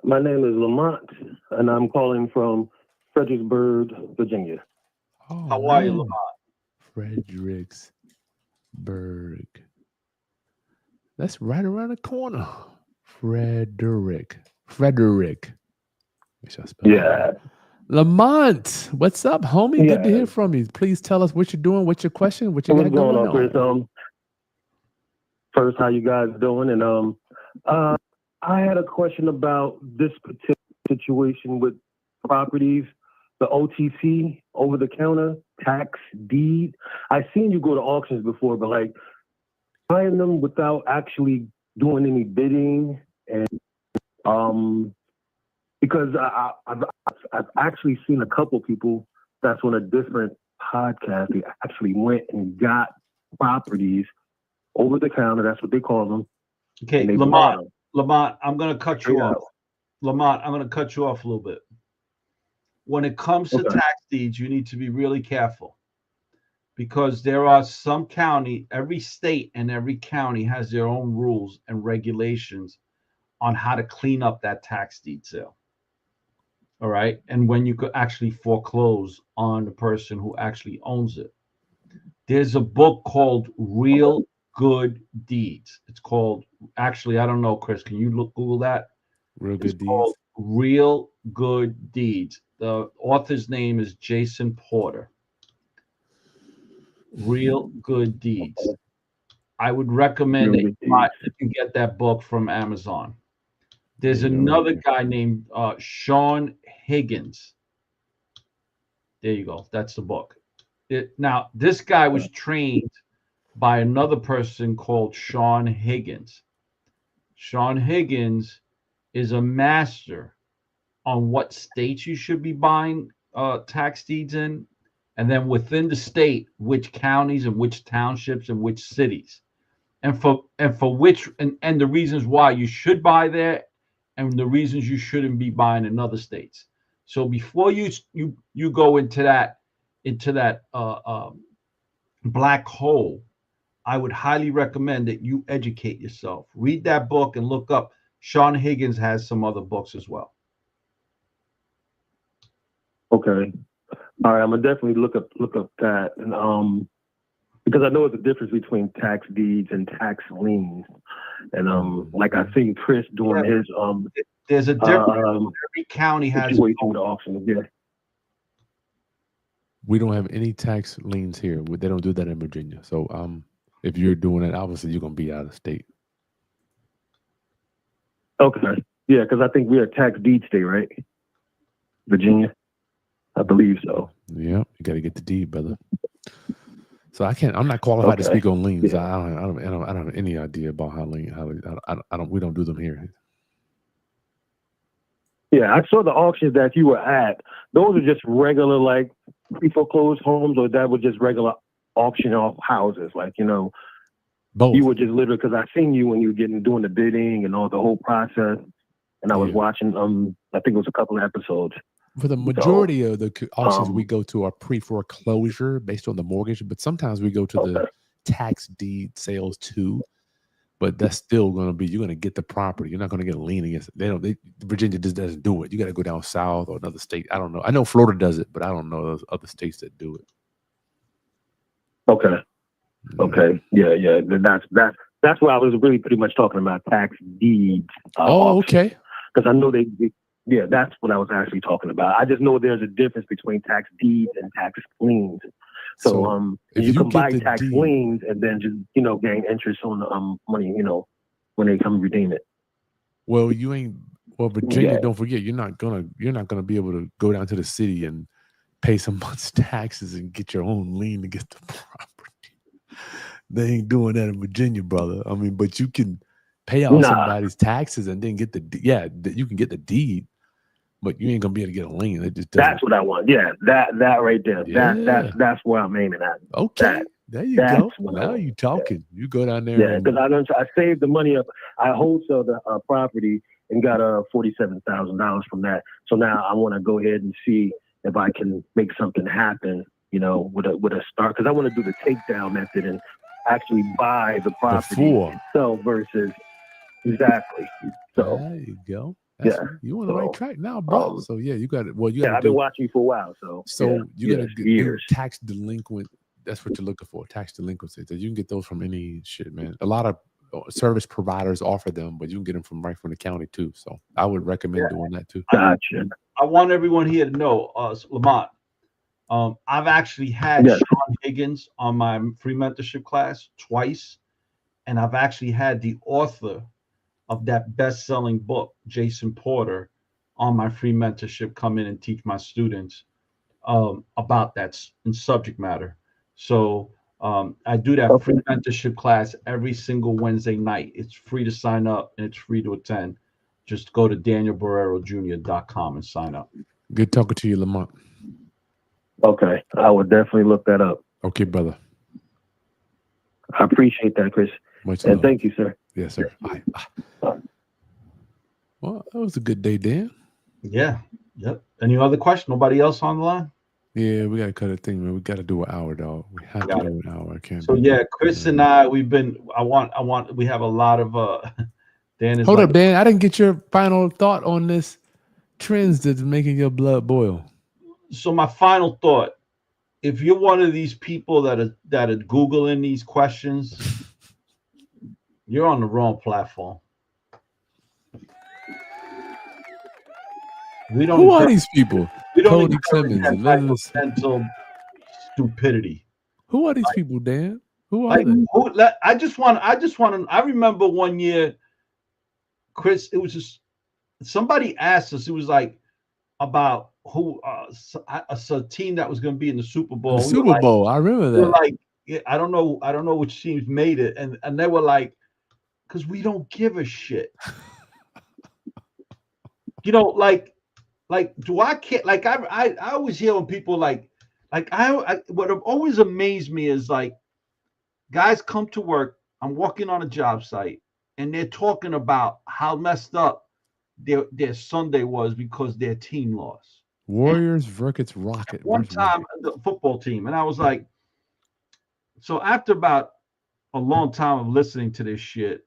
My name is Lamont, and I'm calling from Fredericksburg, Virginia. Oh, how are you, Lamont? Fredericksburg. That's right around the corner. Frederick. Make sure I spell it. Lamont, what's up, homie? Yeah. Good to hear from you. Please tell us what you're doing, what's your question, what you What's got going on. Chris? First, how you guys doing? And I had a question about this particular situation with properties, the OTC, over the counter tax deed. I've seen you go to auctions before, but like buying them without actually doing any bidding, and because I've actually seen a couple people that's on a different podcast. They actually went and got properties over the counter. That's what they call them. Okay, Lamont, I'm going to cut you off. Lamont, I'm going to cut you off a little bit. When it comes to tax deeds, you need to be really careful because there are some every state and every county has their own rules and regulations on how to clean up that tax deed sale. All right. And when you could actually foreclose on the person who actually owns it. There's a book called Real Good Deeds. It's called, actually, I don't know, Chris, can you Google that? Real Good Deeds. Called Real Good Deeds. The author's name is Jason Porter. Real Good Deeds. I would recommend that you can get that book from Amazon. There's another guy named Sean Higgins. There you go. That's the book. Now, this guy was trained by another person called Sean Higgins. Sean Higgins is a master on what states you should be buying tax deeds in, and then within the state, which counties and which townships and which cities, and for which and the reasons why you should buy there, and the reasons you shouldn't be buying in other states. So before you go into that black hole, I would highly recommend that you educate yourself. Read that book and look up. Sean Higgins has some other books as well. Okay. All right, I'm gonna definitely look up that, and because I know it's a difference between tax deeds and tax liens, and like I seen Chris doing his There's a difference. Every county has way through the auction. Yeah. We don't have any tax liens here. They don't do that in Virginia. So if you're doing it, obviously you're gonna be out of state. Okay. Yeah, because I think we're a tax deed state, right? Virginia. I believe so. Yeah, you got to get the deed, brother. So I'm not qualified to speak on liens. Yeah. I don't have any idea about we don't do them here. Yeah, I saw the auctions that you were at. Those are just regular, like pre-foreclosed homes, or that was just regular auction off houses, like both. You were just literally, because I seen you when you were doing the bidding and all the whole process, and I was watching. I think it was a couple of episodes. For the majority of the auctions we go to are pre-foreclosure based on the mortgage, but sometimes we go to the tax deed sales too. but that's still going to be, you're going to get the property. You're not going to get a lien against it. Virginia just doesn't do it. You got to go down south or another state. I don't know. I know Florida does it, but I don't know those other states that do it. Okay. Okay. Yeah. Then that's what I was really pretty much talking about, tax deeds. Okay. Because I know yeah, that's what I was actually talking about. I just know there's a difference between tax deeds and tax liens. So if you you can buy get the tax deed, liens and then just, gain interest on the money, when they come redeem it. well, Virginia, don't forget, you're not gonna be able to go down to the city and pay some month's taxes and get your own lien to get the property. They ain't doing that in Virginia, brother. I mean, but you can pay out somebody's taxes and then get you can get the deed, but you ain't gonna be able to get a lien. It just that's what I want. Yeah, that right there. Yeah. That's where I'm aiming at. Okay, there you go. Now you talking. You go down there. Yeah, because I saved the money up. I wholesaled the property and got $47,000 from that. So now I want to go ahead and see if I can make something happen. With a start, because I want to do the takedown method and actually buy the property itself versus exactly. So there you go. You on the right track now, bro. So you got it. Well, I've been watching you for a while. So you got to do tax delinquent. That's what you're looking for. Tax delinquency. So you can get those from any shit, man. A lot of service providers offer them, but you can get them from the county too. So I would recommend doing that too. Gotcha. I want everyone here to know, Lamont. I've actually had Sean Higgins on my free mentorship class twice, and I've actually had the author of that best-selling book, Jason Porter, on my free mentorship come in and teach my students about that in subject matter. So I do that free mentorship class every single Wednesday night. It's free to sign up and it's free to attend. Just go to danielborrerojr.com and sign up. Good talking to you, Lamont. Okay, I would definitely look that up. Okay, brother. I appreciate that, Chris. Much and love. Thank you, sir. Yes, sir. Well, that was a good day, Dan. Yeah. Yep. Any other question? Nobody else on the line? Yeah, we gotta cut a thing, man. We gotta do an hour, dog. We have to do an hour. I can't. So Chris and I, we have a lot of Dan is Hold up, Dan. I didn't get your final thought on this trends that's making your blood boil. So my final thought, if you're one of these people that are Googling these questions, you're on the wrong platform. Who are these people? We don't Cody Clemens and mental stupidity. Who are these people, Dan? Who are they? I remember one year, Chris, it was just somebody asked us, it was like about who a team that was going to be in the Super Bowl. The Super Bowl, I remember that. Like, I don't know which teams made it, and they were like, because we don't give a shit. Do I care? Like I always hear when people what always amazed me is like guys come to work. I'm working on a job site, and they're talking about how messed up their Sunday was because their team lost. Warriors versus Rocket. One time, the football team, and I was like, so after about a long time of listening to this shit,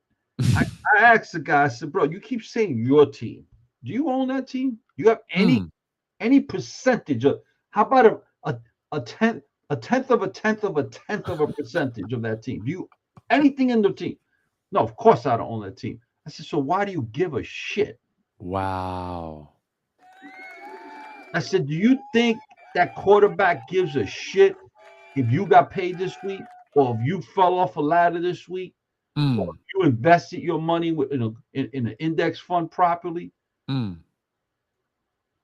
I asked the guy, I said, bro, you keep saying your team. Do you own that team? You have any percentage of? How about a tenth of a percentage of that team? Do you anything in the team? No, of course I don't own that team. I said, so why do you give a shit? Wow. I said, do you think that quarterback gives a shit if you got paid this week, or if you fell off a ladder this week, or if you invested your money in an index fund properly?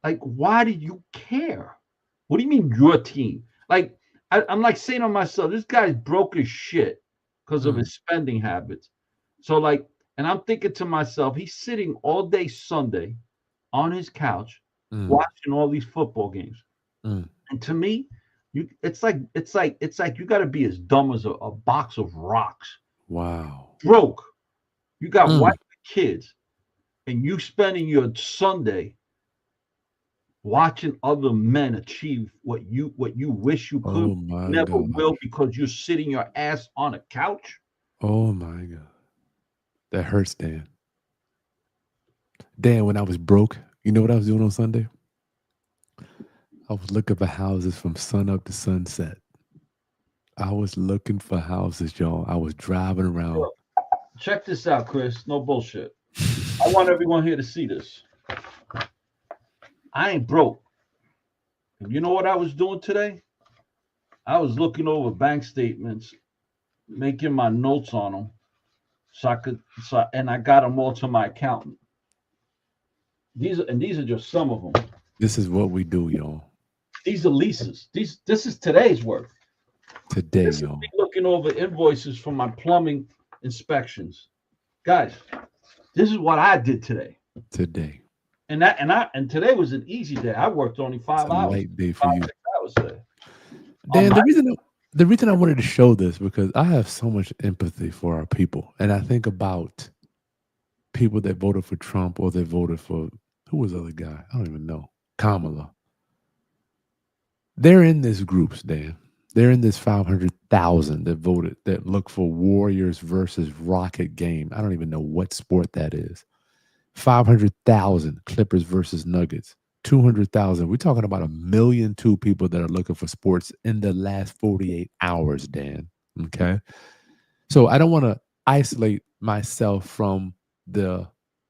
Like, why do you care? What do you mean your team? Like, I'm like saying to myself, this guy's broke as shit because of his spending habits. So like, and I'm thinking to myself, he's sitting all day Sunday on his couch watching all these football games. And to me, it's like you got to be as dumb as a box of rocks. Wow. Broke. You got white kids, and you spending your Sunday watching other men achieve what you wish you could, never will, because you're sitting your ass on a couch. Oh my God. That hurts, Dan. Dan, when I was broke, you know what I was doing on Sunday? I was looking for houses from sun up to sunset. I was looking for houses, y'all. I was driving around. Look, check this out, Chris. No bullshit. I want everyone here to see this. I ain't broke. And you know what I was doing today? I was looking over bank statements, making my notes on them, and I got them all to my accountant. These are just some of them. This is what we do, y'all. These are leases. This is today's work. Today, This is y'all. me looking over invoices for my plumbing inspections. Guys, this is what I did today. Today. And today was an easy day. I worked only 5 It's a hours. light day for you. 6 hours today. Dan, the reason I wanted to show this because I have so much empathy for our people. And I think about people that voted for Trump or that voted for, who was the other guy? I don't even know. Kamala. They're in this groups, Dan. They're in this 500,000 that voted, that look for Warriors versus Rocket game. I don't even know what sport that is. 500,000 Clippers versus Nuggets. 200,000. We're talking about 1,000,002 people that are looking for sports in the last 48 hours, Dan. Okay. So I don't want to isolate myself from the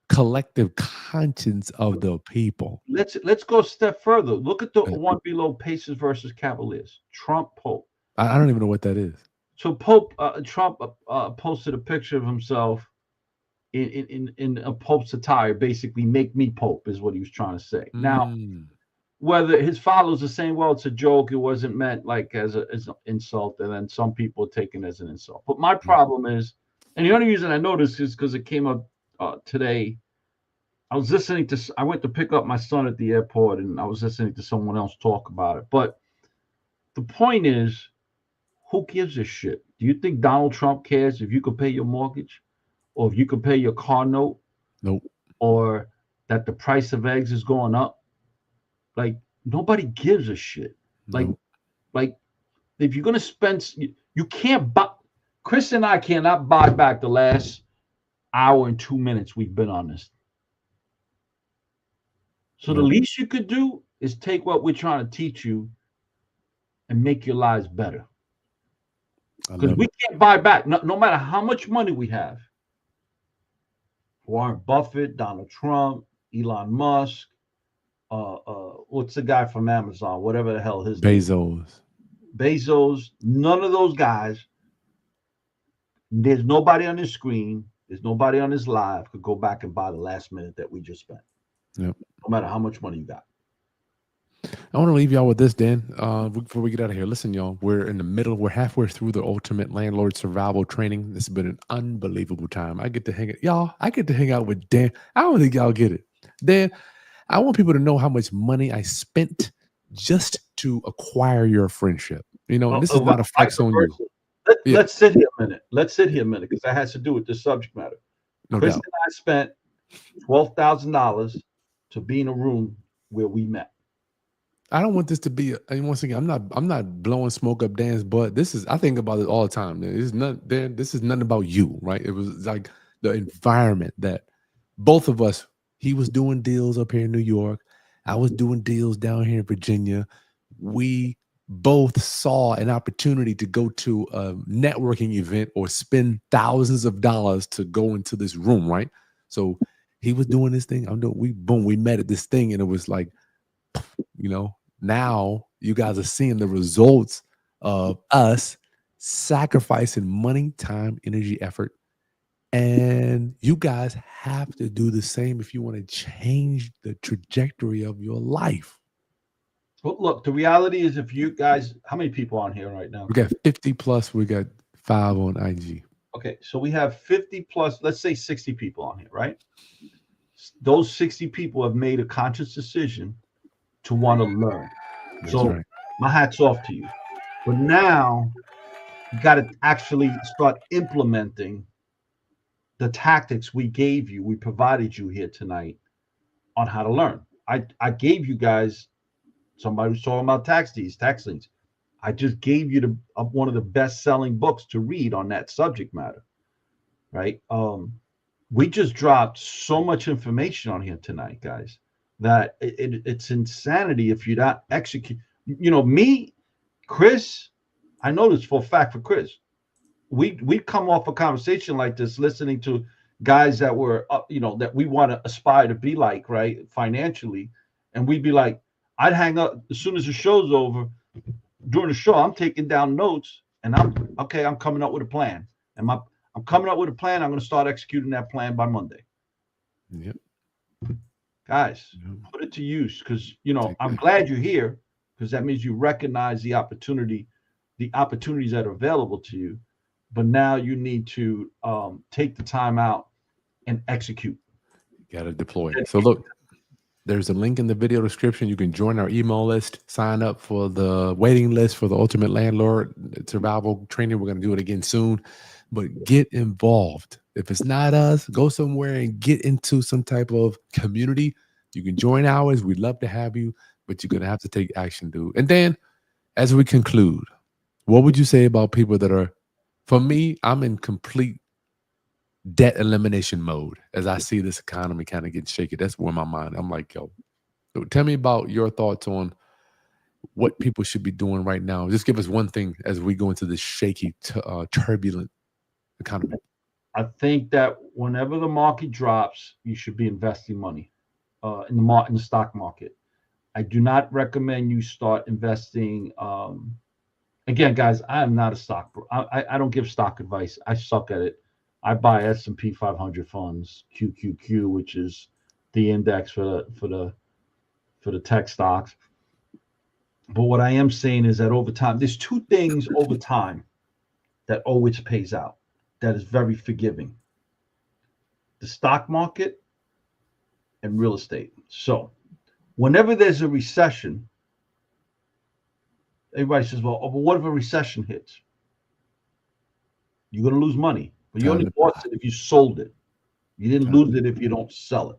collective conscience of the people. Let's go a step further. Look at the one below, Pacers versus Cavaliers. Trump Pope. I don't even know what that is. So Trump posted a picture of himself in a Pope's attire, basically make me Pope is what he was trying to say. Now, whether his followers are saying, well, it's a joke, it wasn't meant like as an insult, and then some people are taking it as an insult. But my problem is, and the only reason I noticed is because it came up today. I went to pick up my son at the airport, and I was listening to someone else talk about it. But the point is, who gives a shit? Do you think Donald Trump cares if you could pay your mortgage? Or if you could pay your car note? Nope. Or that the price of eggs is going up? Like, nobody gives a shit. Nope. Like if you're gonna spend, you can't buy. Chris and I cannot buy back the last hour and 2 minutes we've been on this. So the least you could do is take what we're trying to teach you and make your lives better. Because we can't buy back, no matter how much money we have. Warren Buffett, Donald Trump, Elon Musk, what's the guy from Amazon? Whatever the hell his name. Bezos. None of those guys. There's nobody on this screen. There's nobody on this live could go back and buy the last minute that we just spent. Yep. No matter how much money you got. I want to leave y'all with this, Dan, before we get out of here. Listen, y'all, we're in the middle. We're halfway through the ultimate landlord survival training. This has been an unbelievable time. I get to hang out with Dan. I don't think y'all get it. Dan, I want people to know how much money I spent just to acquire your friendship. You know, and this is not a flex on you. Let's sit here a minute. Because that has to do with the subject matter. No Chris doubt. and I spent $12,000 to be in a room where we met. I don't want this to be. And once again, I'm not blowing smoke up Dan's butt. I think about it all the time. This is nothing about you, right? It was like the environment that both of us. He was doing deals up here in New York. I was doing deals down here in Virginia. We both saw an opportunity to go to a networking event or spend thousands of dollars to go into this room, right? So he was doing this thing. We met at this thing, and it was like, you know. Now you guys are seeing the results of us sacrificing money, time, energy, effort. And you guys have to do the same if you want to change the trajectory of your life. Well, look, the reality is if you guys, how many people on here right now? We got 50 plus. We got 5 on IG. Okay, so we have 50 plus, let's say 60 people on here, right? Those 60 people have made a conscious decision to want to learn. That's so right. My hat's off to you. But now you got to actually start implementing the tactics we provided you here tonight on how to learn. I gave you guys, somebody was talking about tax liens. I just gave you one of the best selling books to read on that subject matter, right? we just dropped so much information on here tonight, guys, that it's insanity if you're not execute. You know, me, Chris, I know this for a fact for Chris. We come off a conversation like this, listening to guys that were, you know, that we want to aspire to be like, right, financially, and we'd be like, I'd hang up as soon as the show's over. During the show, I'm taking down notes, and I'm coming up with a plan, and I'm coming up with a plan. I'm going to start executing that plan by Monday. Yep. Guys, put it to use, because, you know, I'm glad you're here, because that means you recognize the opportunities that are available to you. But now you need to take the time out and execute. You got to deploy. So look, there's a link in the video description. You can join our email list, sign up for the waiting list for the Ultimate Landlord Survival Training. We're going to do it again soon, but get involved. If it's not us, go somewhere and get into some type of community. You can join ours. We'd love to have you, but you're going to have to take action, dude. And then as we conclude, what would you say about people that are, for me, I'm in complete debt elimination mode as I see this economy kind of getting shaky. That's where my mind, I'm like, yo, tell me about your thoughts on what people should be doing right now. Just give us one thing as we go into this shaky, turbulent economy. I think that whenever the market drops, you should be investing money in the stock market. I do not recommend you start investing. Again, guys, I am not a stock bro. I don't give stock advice. I suck at it. I buy S&P 500 funds, QQQ, which is the index for the tech stocks. But what I am saying is that over time, there's two things over time that always pays out, that is very forgiving: the stock market and real estate. So whenever there's a recession, everybody says, well, but what if a recession hits? You're going to lose money, but you only lost it if you sold it. You didn't lose it if you don't sell it.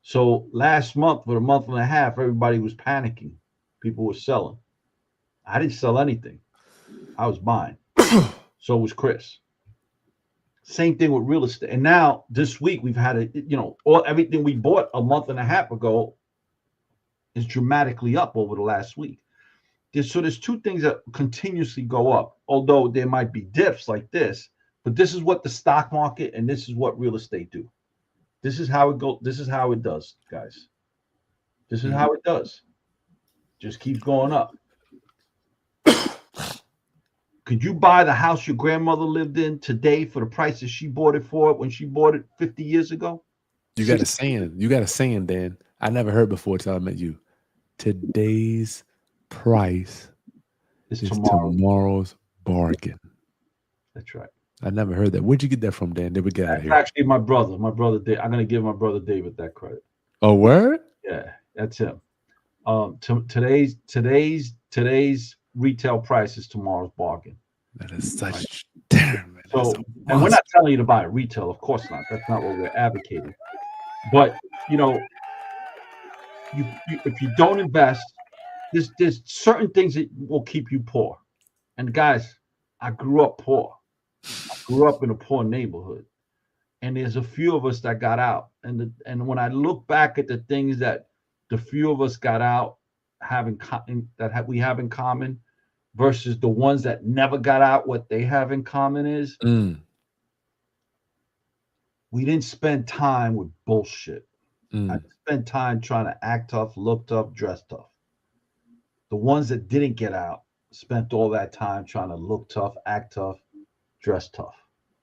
So last month, for a month and a half, everybody was panicking. People were selling. I didn't sell anything. I was buying. So was Chris. Same thing with real estate. And now this week we've had everything we bought a month and a half ago is dramatically up over the last week. There's two things that continuously go up, although there might be dips like this, but this is what the stock market and this is what real estate do. This is how it goes. This is how it does, guys. This is how it does. Just keeps going up. Could you buy the house your grandmother lived in today for the price that she bought it for when she bought it 50 years ago? You got a saying, Dan. I never heard before until I met you. Today's price is tomorrow's bargain. That's right. I never heard that. Where'd you get that from, Dan? Did we get out of here? Actually, my brother Dave. I'm going to give my brother David that credit. Oh, word? Yeah, that's him. Today's retail price is tomorrow's bargain. That is such damn. So, and we're not telling you to buy retail, of course not. That's not what we're advocating. But you if you don't invest, there's certain things that will keep you poor. And guys, I grew up poor. I grew up in a poor neighborhood, and there's a few of us that got out. And when I look back at the things that the few of us got out we have in common versus the ones that never got out, what they have in common is we didn't spend time with bullshit. I spent time trying to act tough, look tough, dress tough. The ones that didn't get out spent all that time trying to look tough, act tough, dress tough.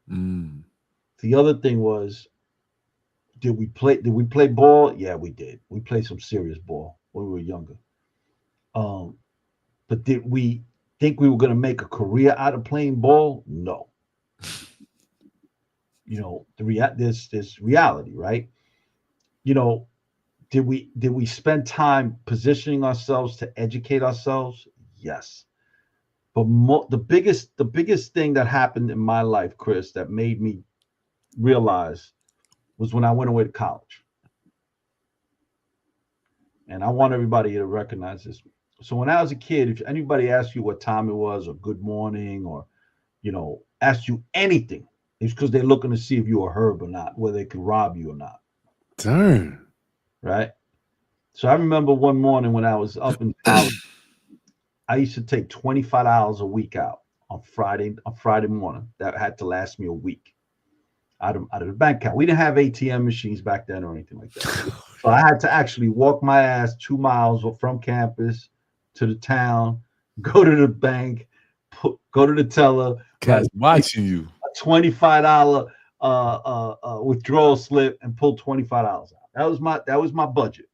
The other thing was, did we play ball? Yeah, we did. We played some serious ball when we were younger. But did we think we were going to make a career out of playing ball? No. There's reality, right? Did we spend time positioning ourselves to educate ourselves? Yes. But the biggest thing that happened in my life, Chris, that made me realize was when I went away to college. And I want everybody to recognize this. So when I was a kid, if anybody asked you what time it was or good morning or, asked you anything, It's because they're looking to see if you're a herb or not, whether they can rob you or not. Darn. Right. So I remember one morning when I was up in college, I used to take $25 a week out on Friday morning. That had to last me a week out of the bank account. We didn't have ATM machines back then or anything like that. So I had to actually walk my ass 2 miles from campus to the town, go to the bank, go to the teller, Guys watching you. a $25 withdrawal slip and pull $25 out. That was my budget.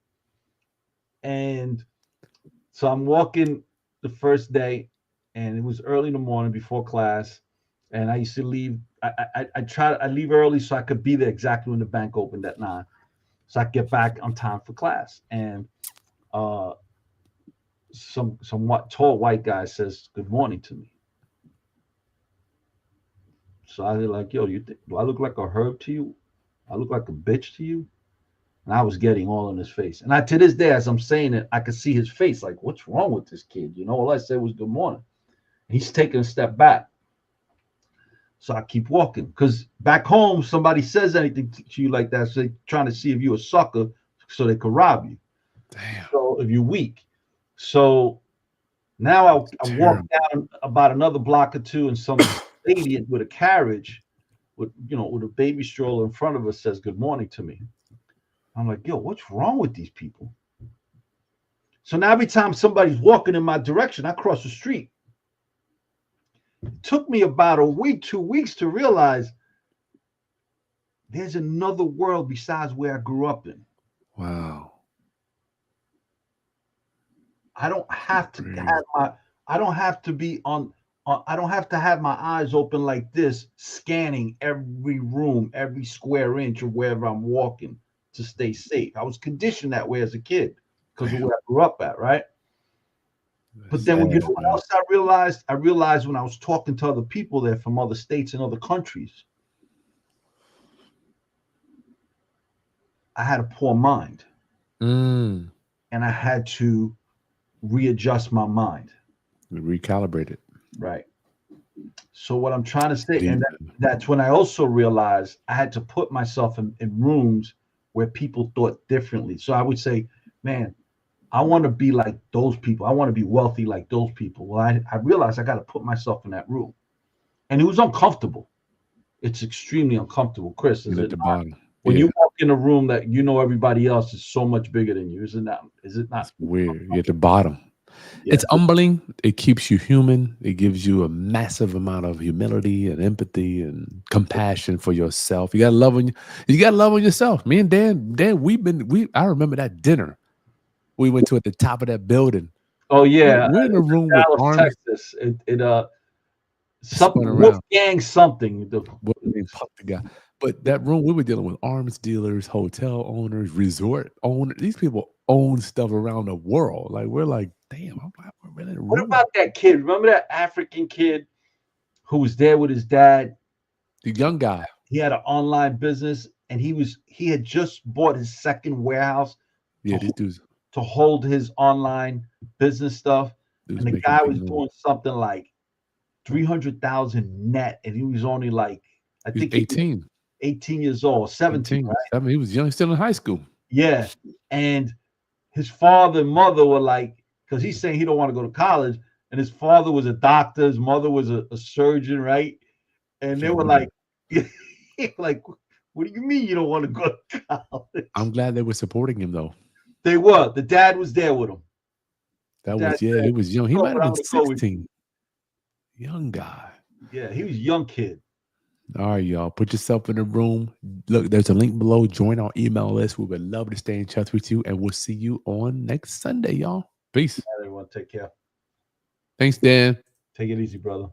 And so I'm walking the first day, and it was early in the morning before class, and I used to leave. I leave early so I could be there exactly when the bank opened at 9, so I could get back on time for class. And some tall white guy says good morning to me. So I was like, yo, do I look like a herb to you? I look like a bitch to you? And I was getting all in his face. And to this day, as I'm saying it, I could see his face. Like, what's wrong with this kid? You know, all I said was good morning. And he's taking a step back. So I keep walking. Because back home, somebody says anything to you like that, so they're trying to see if you're a sucker so they could rob you. Damn. So if you're weak. So now I walk down about another block or two, and some idiot with a carriage, with a baby stroller in front of us says good morning to me. I'm like, yo, what's wrong with these people? So now every time somebody's walking in my direction, I cross the street. It took me about a week, 2 weeks to realize there's another world besides where I grew up in. Wow. I don't have to have my eyes open like this, scanning every room, every square inch of wherever I'm walking to stay safe. I was conditioned that way as a kid because of where I grew up at, right? But then you know what else I realized? I realized when I was talking to other people there from other states and other countries, I had a poor mind. And I had to readjust my mind. Recalibrate it. Right. So what I'm trying to say, and that's when I also realized I had to put myself in rooms where people thought differently. So I would say, man, I want to be like those people. I want to be wealthy like those people. Well, I realized I got to put myself in that room. And it was uncomfortable. It's extremely uncomfortable. Chris, is it not? When you walk in a room that you know everybody else is so much bigger than you, is it not? Is it not? It's weird. You're at the bottom. Yeah. It's humbling. It keeps you human. It gives you a massive amount of humility and empathy and compassion for yourself. You gotta love on yourself. Me and Dan, I remember that dinner we went to at the top of that building. Oh yeah, we're in a room Dallas, with arms. Texas. Something Wolfgang something. The guy. But that room, we were dealing with arms dealers, hotel owners, resort owners. These people own stuff around the world. Like, we're like, damn, we're really in a room. What about that kid? Remember that African kid who was there with his dad? The young guy. He had an online business, and he had just bought his second warehouse. Yeah, these dudes. To hold his online business stuff. And the guy was doing something like 300,000 net, and he was only like, I think 18 years old, 17, right? I mean, he was young, still in high school. Yeah. And his father and mother were like, because he's saying he don't want to go to college, and his father was a doctor, his mother was a surgeon, right? And they were like, like, what do you mean you don't want to go to college? I'm glad they were supporting him, though. They were. The dad was there with him. He was young. He might have been 16. Young guy. Yeah, he was a young kid. All right, y'all. Put yourself in the room. Look, there's a link below. Join our email list. We would love to stay in touch with you. And we'll see you on next Sunday, y'all. Peace. Everyone, take care. Thanks, Dan. Take it easy, brother.